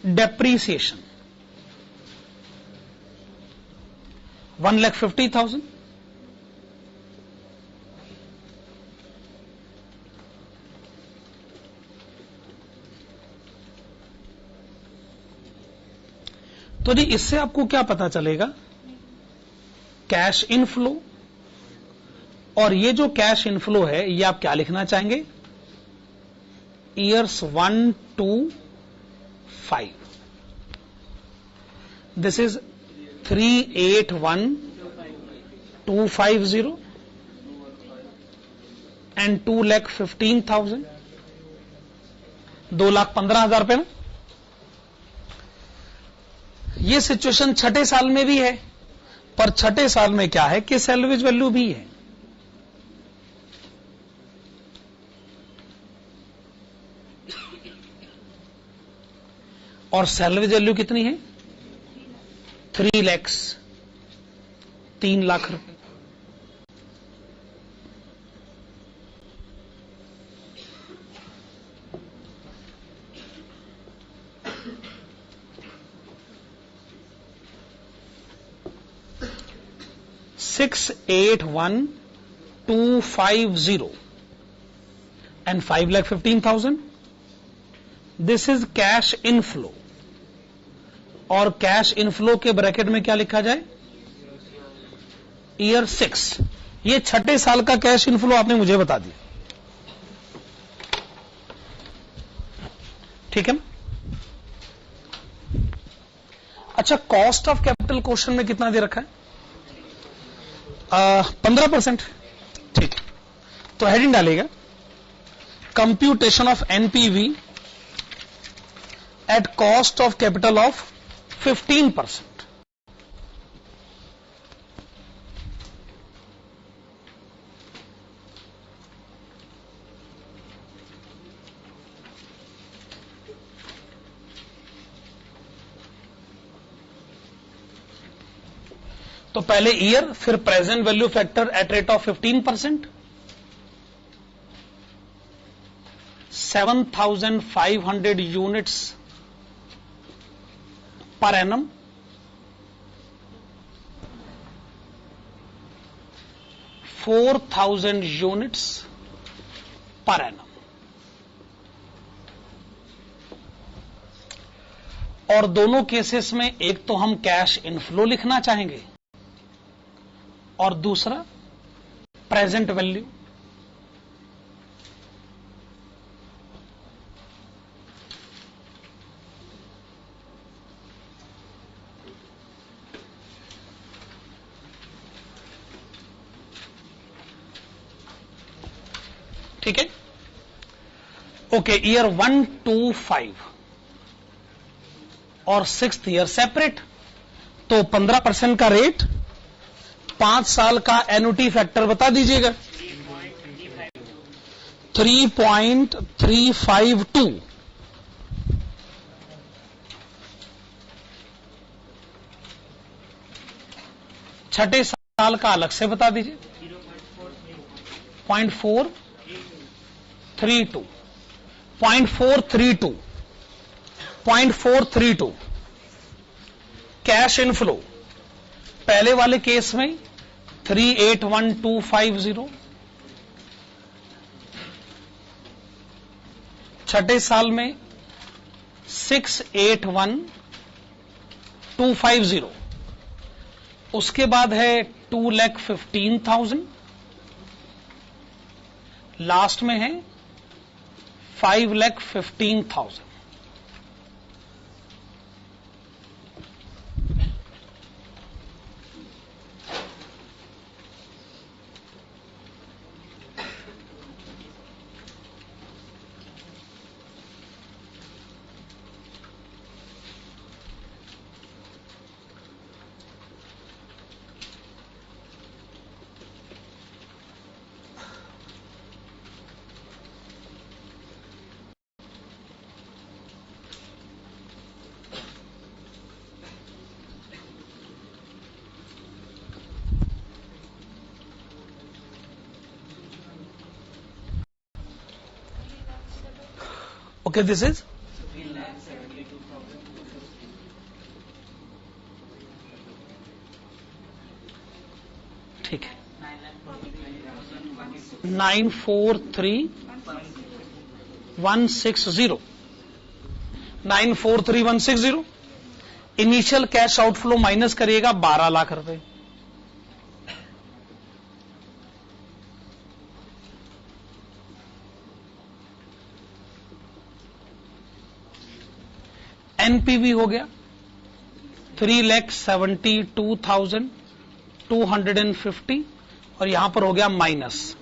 डेप्रीसिएशन 1,50,000. तो जी इससे आपको क्या पता चलेगा? कैश इनफ्लो, और ये जो कैश इनफ्लो है ये आप क्या लिखना चाहेंगे? Years 1 to 5. This is 381,250 and 2,15,000. 2,15,000 रुपए ना? ये सिचुएशन छठे साल में भी है, पर छठे साल में क्या है कि सैलवेज वैल्यू भी है। और सैलवेज वैल्यू कितनी है? 3 लाख, 3 लाख रुपए। $681,250 and 5,15,000. This is cash inflow, और कैश इनफ्लो के ब्रैकेट में क्या लिखा जाए? ईयर 6। ये छठे साल का कैश इनफ्लो आपने मुझे बता दिया, ठीक है ना? अच्छा, कॉस्ट ऑफ कैपिटल क्वेश्चन में कितना दे रखा है? 15%। ठीक, तो हेडिंग डालेगा computation of NPV at cost of capital of 15%। तो पहले ईयर, फिर present value factor eight rate of 15%, 7,500 units per annum, $4,000 units per annum. और दोनों केसेस में एक तो हम कैश इनफ्लो लिखना चाहेंगे और दूसरा प्रेजेंट वैल्यू। ठीक है, ओके। ईयर 1 to 5 और 6th ईयर सेपरेट, तो 15% का रेट, 5 साल का एन्युटी फैक्टर बता दीजिएगा। 3.352। छठे साल का अलग से बता दीजिए। 0.432। 0.432। 0.432 कैश इनफ्लो पहले वाले केस में 381,250, छठे साल में 681,250। उसके बाद है 2,15,000, लास्ट में है 5,15,000। Okay, this is ठीक है 943,160 943,160। इनिशियल कैश आउटफ्लो माइनस करिएगा 12 लाख रुपए। एनपीवी हो गया 3,72,250 और यहां पर हो गया माइनस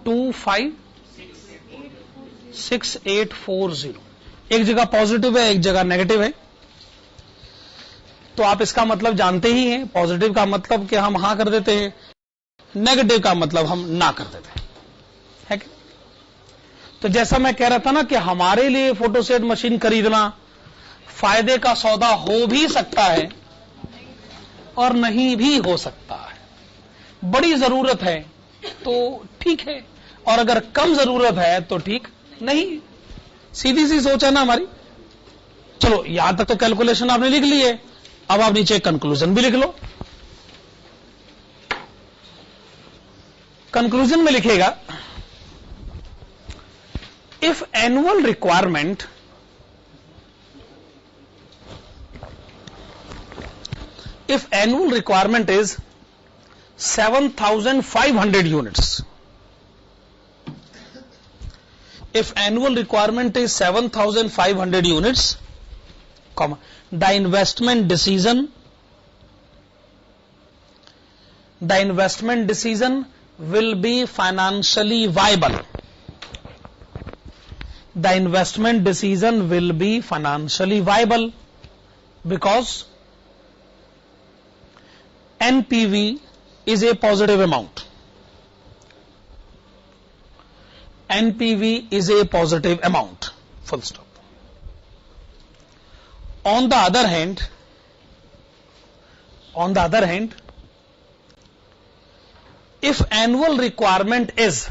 25,6840। एक जगह पॉजिटिव है, एक जगह नेगेटिव है। तो आप इसका मतलब जानते ही हैं, पॉजिटिव का मतलब कि हम हां कर देते हैं, नेगेटिव का मतलब हम ना कर देते हैं, है कि? तो जैसा मैं कह रहा था ना कि हमारे लिए फोटोसेट मशीन खरीदना फायदे का सौदा हो भी सकता है और नहीं भी हो सकता है। बड़ी जरूरत है तो ठीक है, और अगर कम जरूरत है तो ठीक नहीं। सीधी सी सोच है ना हमारी। चलो यहां तक तो कैलकुलेशन आपने लिख ली है, अब आप नीचे कंक्लूजन भी लिख लो। कंक्लूजन में लिखेगा if annual requirement is 7,500 units, if annual requirement is 7,500 units, comma, the investment decision will be financially viable. The investment decision will be financially viable because NPV is a positive amount. NPV is a positive amount. Full stop. On the other hand, if annual requirement is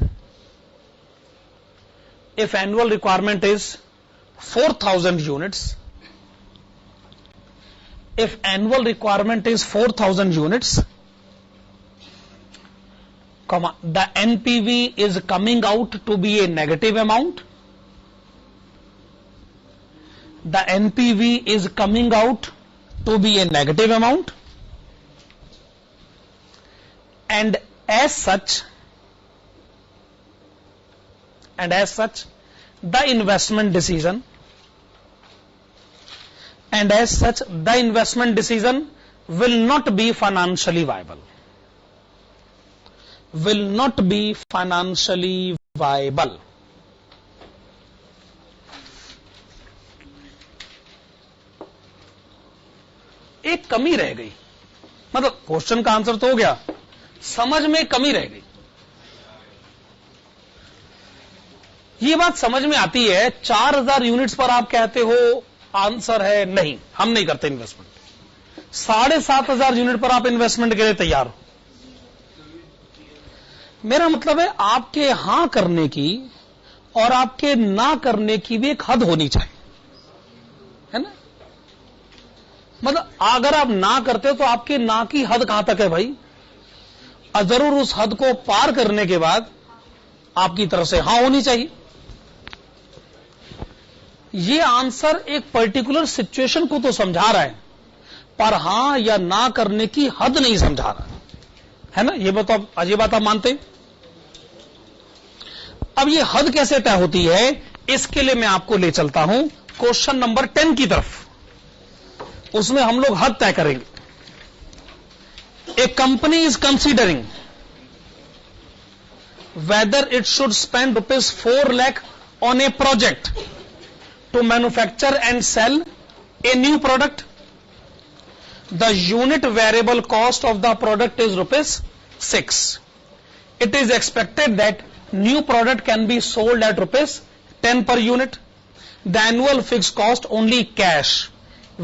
4,000 units, if annual requirement is 4,000 units, comma, the NPV is coming out to be a negative amount. The NPV is coming out to be a negative amount, and as such, the investment decision will not be financially viable. Will not be financially viable. एक कमी रह गई, मतलब question का answer तो हो गया, समझ में कमी रह गई। ये बात समझ में आती है, 4,000 यूनिट्स पर आप कहते हो आंसर है नहीं, हम नहीं करते इन्वेस्टमेंट। 7,500 यूनिट पर आप इन्वेस्टमेंट के लिए तैयार हो। मेरा मतलब है आपके हां करने की और आपके ना करने की भी एक हद होनी चाहिए, है ना? मतलब अगर आप ना करते हो तो आपके ना की हद कहां तक है भाई? और जरूर उस हद को पार करने के बाद आपकी तरफ से हां होनी चाहिए। ये आंसर एक पर्टिकुलर सिचुएशन को तो समझा रहा है, पर हां या ना करने की हद नहीं समझा रहा है ना। ये बताओ, अजय बात आप मानते? अब ये हद कैसे तय होती है, इसके लिए मैं आपको ले चलता हूं क्वेश्चन नंबर 10 की तरफ। उसमें हम लोग हद तय करेंगे। A company is considering whether it should spend rupees 4 lakh on a project to manufacture and sell a new product. The unit variable cost of the product is rupees 6. It is expected that new product can be sold at rupees 10 per unit. The annual fixed cost only cash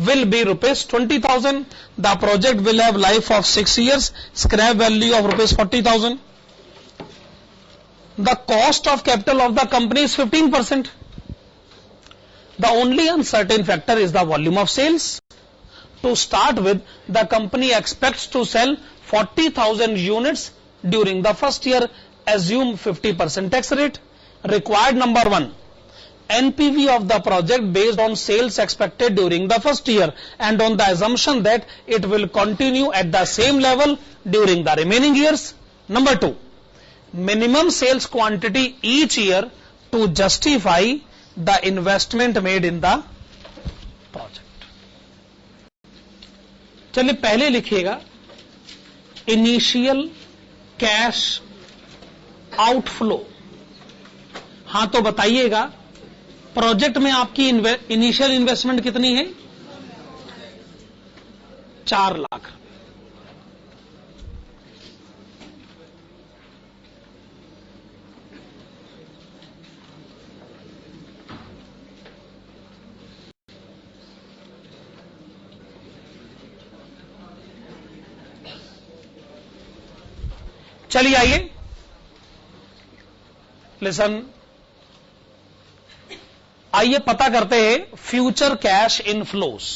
will be rupees 20,000. The project will have life of 6 years. Scrap value of rupees 40,000. The cost of capital of the company is 15%. The only uncertain factor is the volume of sales. To start with, the company expects to sell 40,000 units during the first year. Assume 50% tax rate. Required number 1. NPV of the project based on sales expected during the first year and on the assumption that it will continue at the same level during the remaining years. Number 2. Minimum sales quantity each year to justify the investment made in the project. चलिए पहले लिखिएगा initial cash outflow. हां तो बताइएगा project में आपकी initial investment कितनी है? 4 लाख। चलिए आइए, लिसन, आइए पता करते हैं future cash inflows.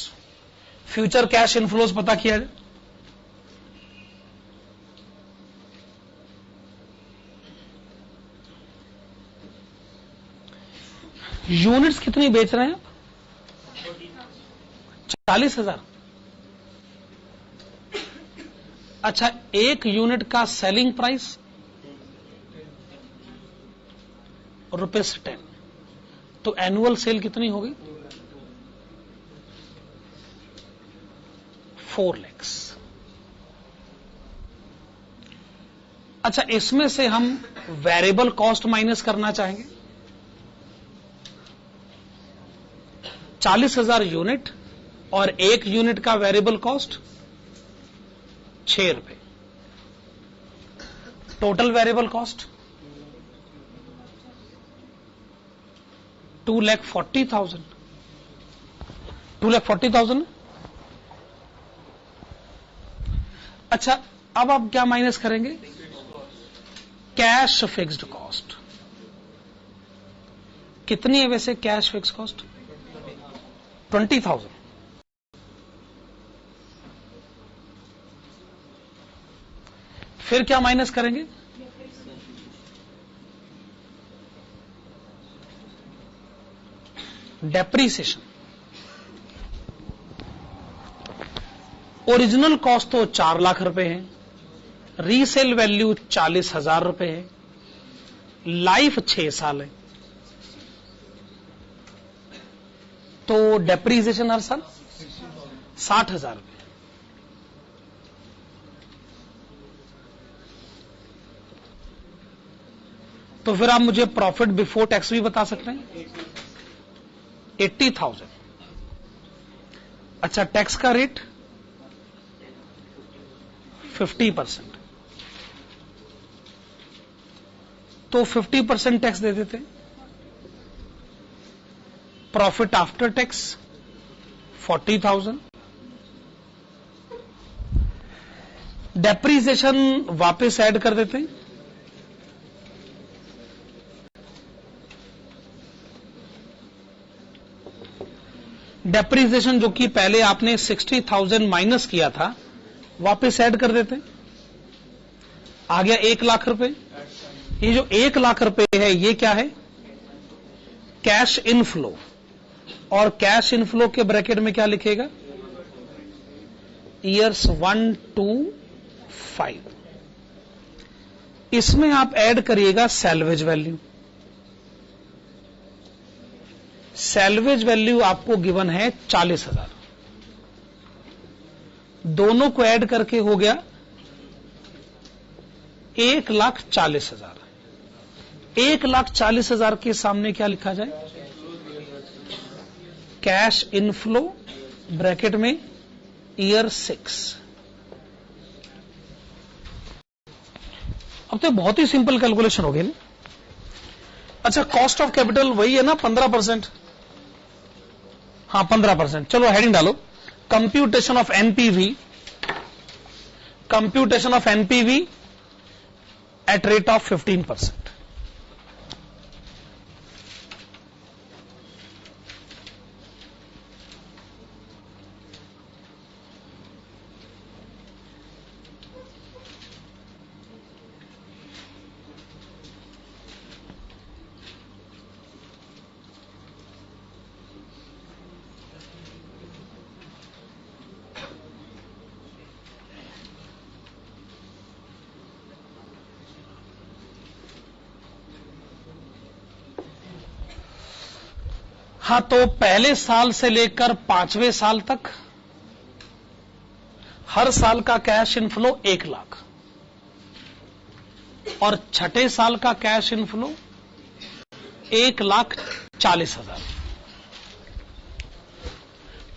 Future cash inflows पता किया जाए। यूनिट्स कितनी बेच रहे हैं आप? 40,000। अच्छा, एक यूनिट का सेलिंग प्राइस ₹10, तो एनुअल सेल कितनी होगी? 4 लाख। अच्छा, इसमें से हम वेरिएबल कॉस्ट माइनस करना चाहेंगे। 40,000 यूनिट और एक यूनिट का वेरिएबल कॉस्ट 6 रुपए। Total variable cost 2,40,000। 2,40,000। अच्छा, अब आप क्या माइनस करेंगे? Cash fixed cost. कितनी है वैसे कैश फिक्स कॉस्ट? 20,000। फिर क्या माइनस करेंगे? डेप्रीसिएशन। ओरिजिनल कॉस्ट तो 4 लाख रुपए है, रीसेल वैल्यू 40,000 रुपए है, लाइफ 6 साल है, तो डेप्रीसिएशन हर साल 60,000 रुपए। तो फिर आप मुझे प्रॉफिट बिफोर टैक्स भी बता सकते हैं। 80,000। अच्छा, टैक्स का रेट 50%, तो 50% टैक्स दे देते हैं। Profit after tax 40,000। डेप्रीसिएशन वापस ऐड कर देते हैं। डेप्रीसिएशन जो कि पहले आपने 60,000 माइनस किया था, वापस ऐड कर देते हैं। आ गया 1 लाख रुपए। ये जो 1 लाख रुपए है, ये क्या है? Cash inflow. और कैश इनफ्लो के ब्रैकेट में क्या लिखेगा? Years 1 to 5। इसमें आप ऐड करिएगा सैल्वेज वैल्यू। सैल्वेज वैल्यू आपको गिवन है 40,000। दोनों को ऐड करके हो गया 1,40,000। 1,40,000 के सामने क्या लिखा जाए? कैश इनफ्लो ब्रैकेट में ईयर 6। अब तो बहुत ही सिंपल कैलकुलेशन हो गई ना। अच्छा, कॉस्ट ऑफ कैपिटल वही है ना, 15%। हाँ 15%। चलो हेडिंग डालो, computation of NPV, computation of NPV eight rate of 15%। हाँ, तो पहले साल से लेकर 5वें साल तक हर साल का कैश इनफ्लो 1 लाख और छठे साल का कैश इनफ्लो 1,40,000।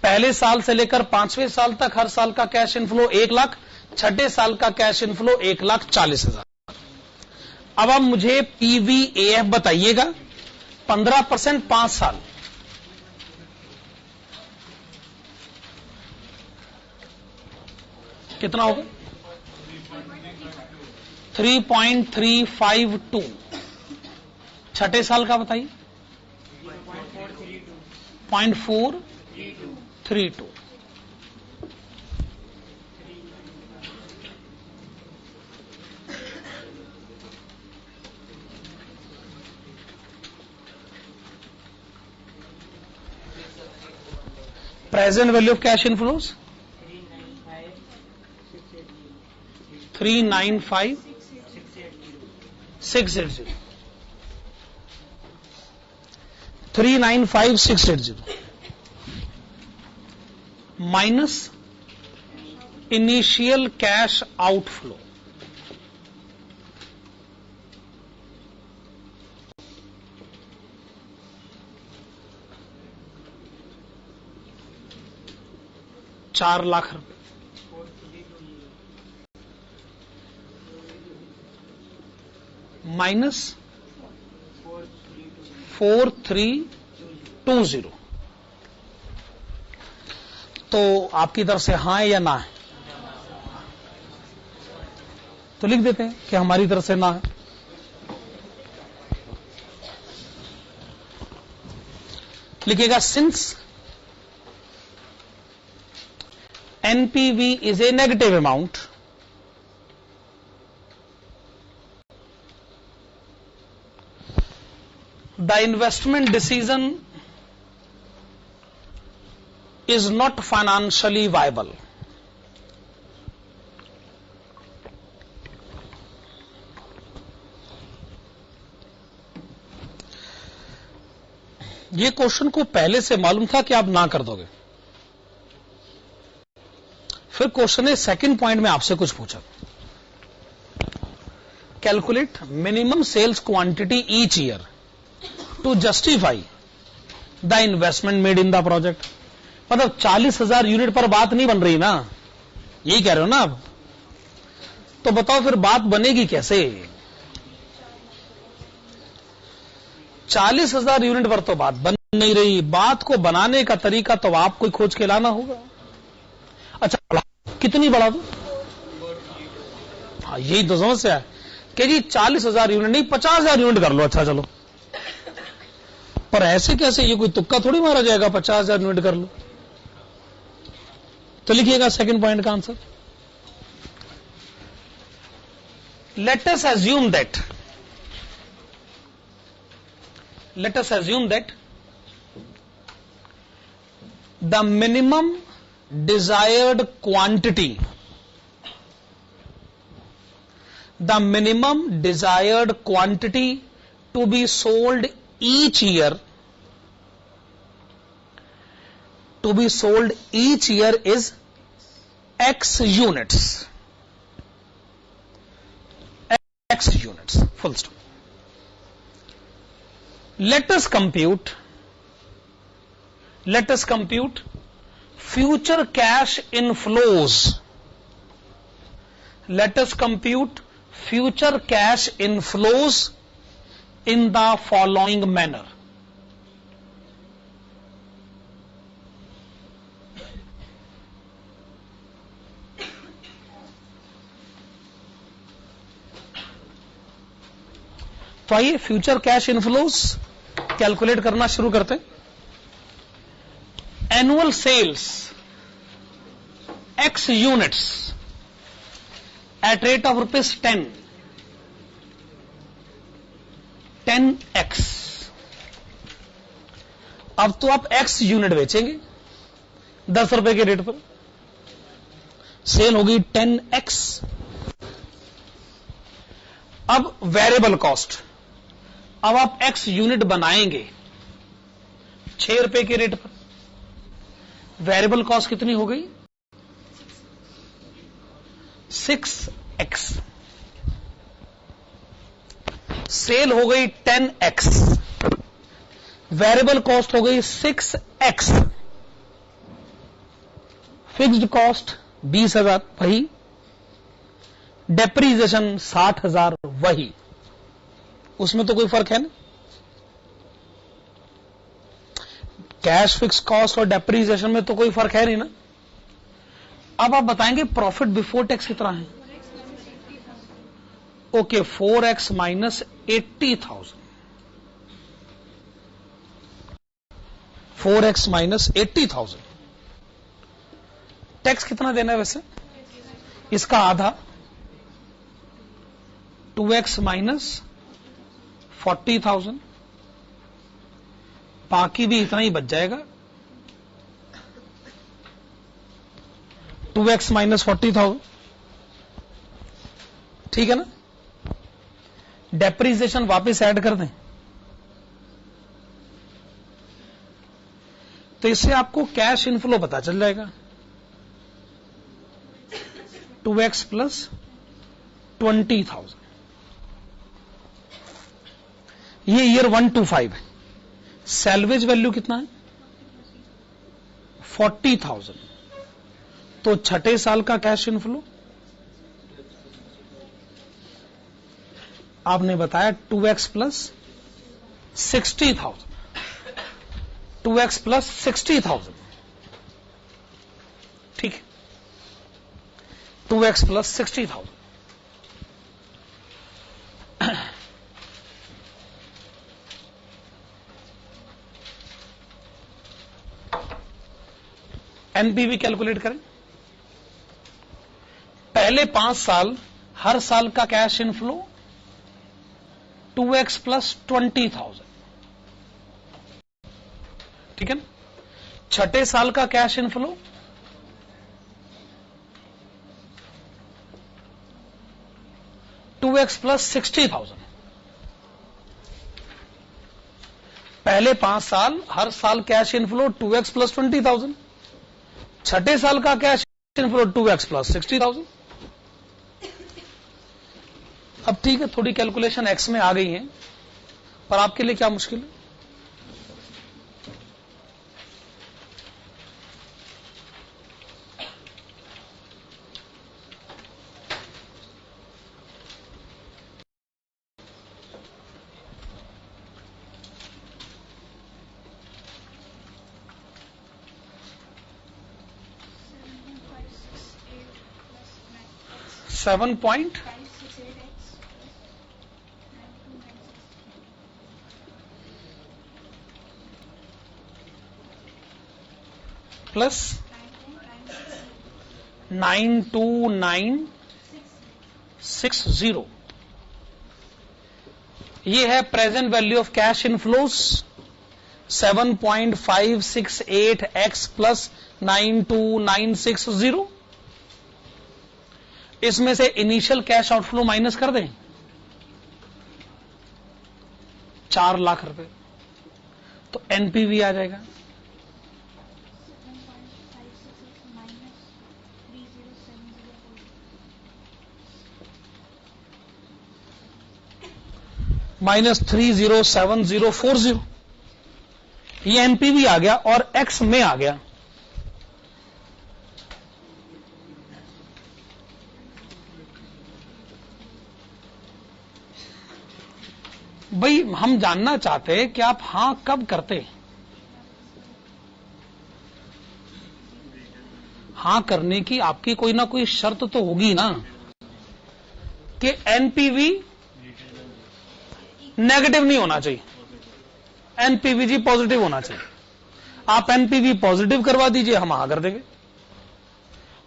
पहले साल से लेकर 5वें साल तक हर साल का कैश इनफ्लो 1 लाख, छठे साल का कैश इनफ्लो 1,40,000। अब आप मुझे पीवीएएफ बताइएगा। 15% 5 साल, कितना होगा? 3.352। छठे साल का बताइए। 0.432। Present value of cash inflows 395,680। 395,680 minus initial cash outflow ₹4 lakh. Minus 4320। तो आपकी तरफ से हाँ है या ना है? तो लिख देते हैं कि हमारी तरफ से ना है। लिखिएगा since NPV is a negative amount, the investment decision is not financially viable. ये क्वेश्चन को पहले से मालूम था कि आप ना कर दोगे। फिर क्वेश्चन ने सेकंड पॉइंट में आपसे कुछ पूछा, calculate minimum sales quantity each year to justify the investment made in the project. मतलब 40,000 यूनिट पर बात नहीं बन रही ना, यही कह रहे हो ना आप? तो बताओ फिर बात बनेगी कैसे? 40,000 यूनिट पर तो बात बन नहीं रही। बात को बनाने का तरीका तो आपको खोज के लाना होगा। अच्छा, कितनी बढ़ा दो? हाँ, यही तो समस्या है कि जी 40,000 यूनिट नहीं 50,000 यूनिट कर लो। अच्छा चलो, पर ऐसे कैसे? ये कोई तुक्का थोड़ी मारा जाएगा 50,000 यूनिट कर लो। तो लिखिएगा सेकंड पॉइंट का answer. Let us assume that the minimum desired quantity, the minimum desired quantity to be sold each year, is X units. X units, full stop. Let us compute future cash inflows. Let us compute future cash inflows in the following manner. तो आइए future cash inflows calculate करना शुरू करते हैं. Annual sales X units at rate of ₹10, 10x. अब तो आप X unit बेचेंगे 10 रुपए के रेट पर, सेल होगी 10x. अब वेरिएबल कॉस्ट, अब आप X यूनिट बनाएंगे 6 रुपए के रेट पर, वेरिएबल कॉस्ट कितनी हो गई 6x. सेल हो गई 10x, वेरिएबल कॉस्ट हो गई 6x, फिक्स्ड कॉस्ट 20,000 वही, डेप्रीसिएशन 60,000 वही, उसमें तो कोई फर्क है ना. कैश फिक्स कॉस्ट और डेप्रीसिएशन में तो कोई फर्क है नहीं ना. अब आप बताएंगे प्रॉफिट बिफोर टैक्स कितना है. Okay, 4x minus 80,000, 4x minus 80,000. Tax कितना देना है वैसे, इसका आधा, 2x माइनस 40,000, बाकी भी इतना ही बच जाएगा. 2x माइनस 40,000, ठीक है ना. डेप्रीसिएशन वापस ऐड कर दें तो इससे आपको कैश इनफ्लो पता चल जाएगा. 2x प्लस 20,000, ये ईयर 125 है. सैलवेज वैल्यू कितना है 40,000. तो छठे साल का कैश इनफ्लो आपने बताया 2x प्लस 60,000, 2x प्लस 60,000, ठीक है. 2x plus 60,000. एनपीवी कैलकुलेट करें. पहले 5 साल हर साल का कैश इनफ्लो 2x प्लस 20,000, ठीक है ना. छठे साल का कैश इनफ्लो 2x प्लस 60,000. पहले 5 साल हर साल कैश इनफ्लो 2x प्लस 20,000, छठे साल का कैश इनफ्लो 2x प्लस 60,000. अब ठीक है, थोड़ी कैलकुलेशन x में आ गई है, पर आपके लिए क्या मुश्किल है. Seven point plus 92960. ये है present value of cash inflows 7.568x plus 92,960। इसमें से इनिशियल कैश आउटफ्लो माइनस कर दें 4 लाख रुपए, तो एनपीवी आ जाएगा -307040। ये एनपीवी आ गया और एक्स में आ गया। भाई हम जानना चाहते हैं कि आप हां कब करते हैं। हां करने की आपकी कोई ना कोई शर्त तो होगी ना कि एनपीवी नेगेटिव नहीं होना चाहिए, एनपीवी जी पॉजिटिव होना चाहिए। आप एनपीवी पॉजिटिव करवा दीजिए, हम हां कर देंगे।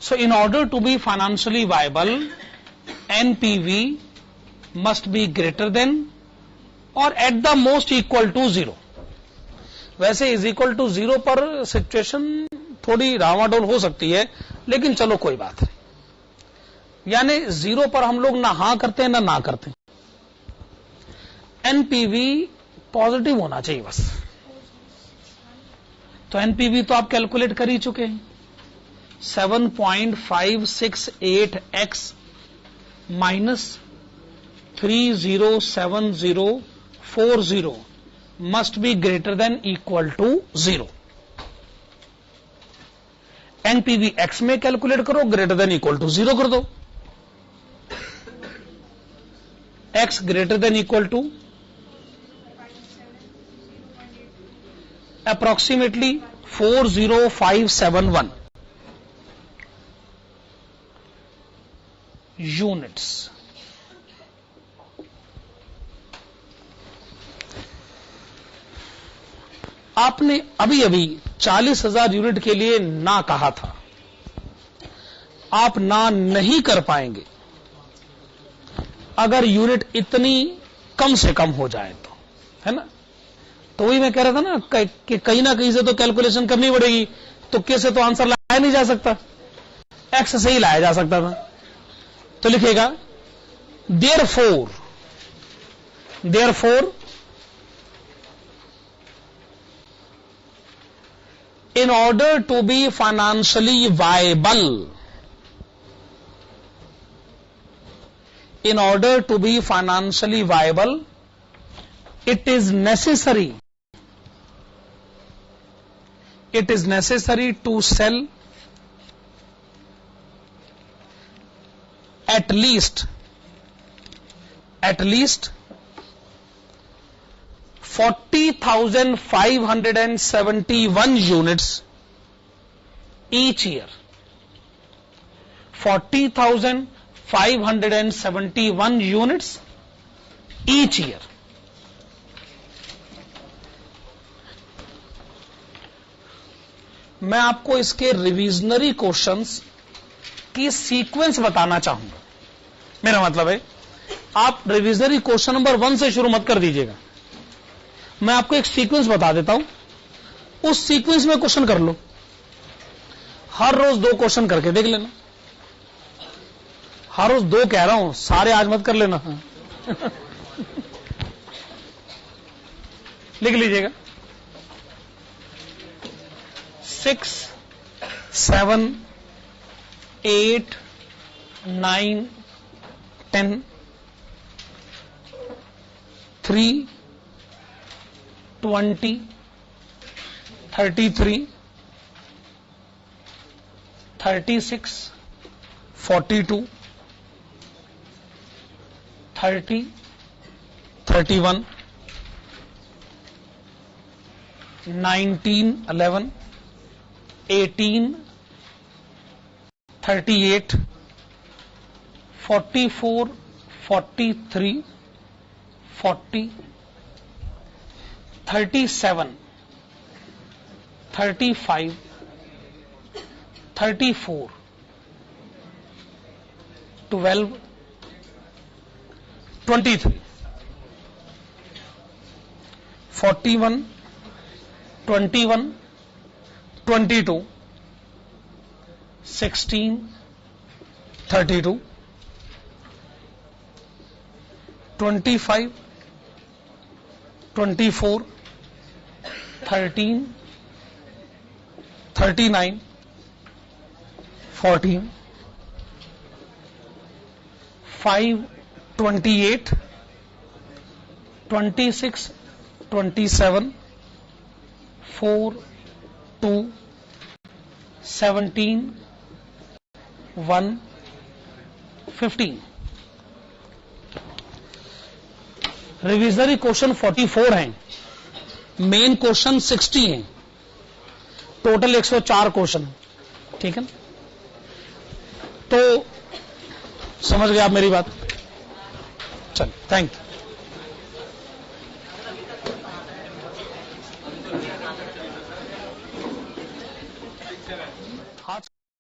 So in order to be financially viable NPV must be greater than or at the most equal to 0। वैसे इज इक्वल टू 0 पर सिचुएशन थोड़ी रावाडोल हो सकती है, लेकिन चलो कोई बात नहीं। यानी 0 पर हम लोग ना हां करते हैं ना करते हैं। एनपीवी पॉजिटिव होना चाहिए बस। तो एनपीवी तो आप कैलकुलेट कर ही चुके हैं, 7.568x minus 307040 must be greater than equal to 0। NPV X में कैलकुलेट करो, ग्रेटर देन इक्वल टू 0 कर दो। X greater than equal to approximately 40571 units। आपने अभी अभी 40,000 यूनिट के लिए ना कहा था, आप ना नहीं कर पाएंगे अगर यूनिट इतनी कम से कम हो जाए तो, है ना। तो वही मैं कह रहा था ना कि कहीं ना कहीं से तो कैलकुलेशन करनी पड़ेगी। तुक्के से तो आंसर लाया नहीं जा सकता, एक्स से ही लाया जा सकता था। तो लिखेगा therefore in order to be financially viable, in order to be financially viable, it is necessary to sell at least 40,571 units each year। 40,571 units each year। मैं आपको इसके रिविजनरी क्वेश्चंस की सीक्वेंस बताना चाहूंगा। मेरा मतलब है आप रिविजनरी क्वेश्चन नंबर 1 से शुरू मत कर दीजिएगा, मैं आपको एक सीक्वेंस बता देता हूं, उस सीक्वेंस में क्वेश्चन कर लो। हर रोज 2 क्वेश्चन करके देख लेना। हर रोज 2 कह रहा हूं, सारे आज मत कर लेना। लिख लीजिएगा 6, 7, 8, 9, 10, 3, 20, 33, 36, 42, 30, 31, 19, 11, 18, 38, 44, 43, 40, 37, 35, 34, 12, 23, 41, 21, 22, 16, 32, 25, 24, 13, 39, 14, 5, 28, 26, 27, 4, 2, 17, 1, 15. रिविजनरी क्वेश्चन 44 हैं, मेन क्वेश्चन 60 हैं, टोटल 104 क्वेश्चन है। ठीक है, तो समझ गए आप मेरी बात? चलिए, थैंक यू।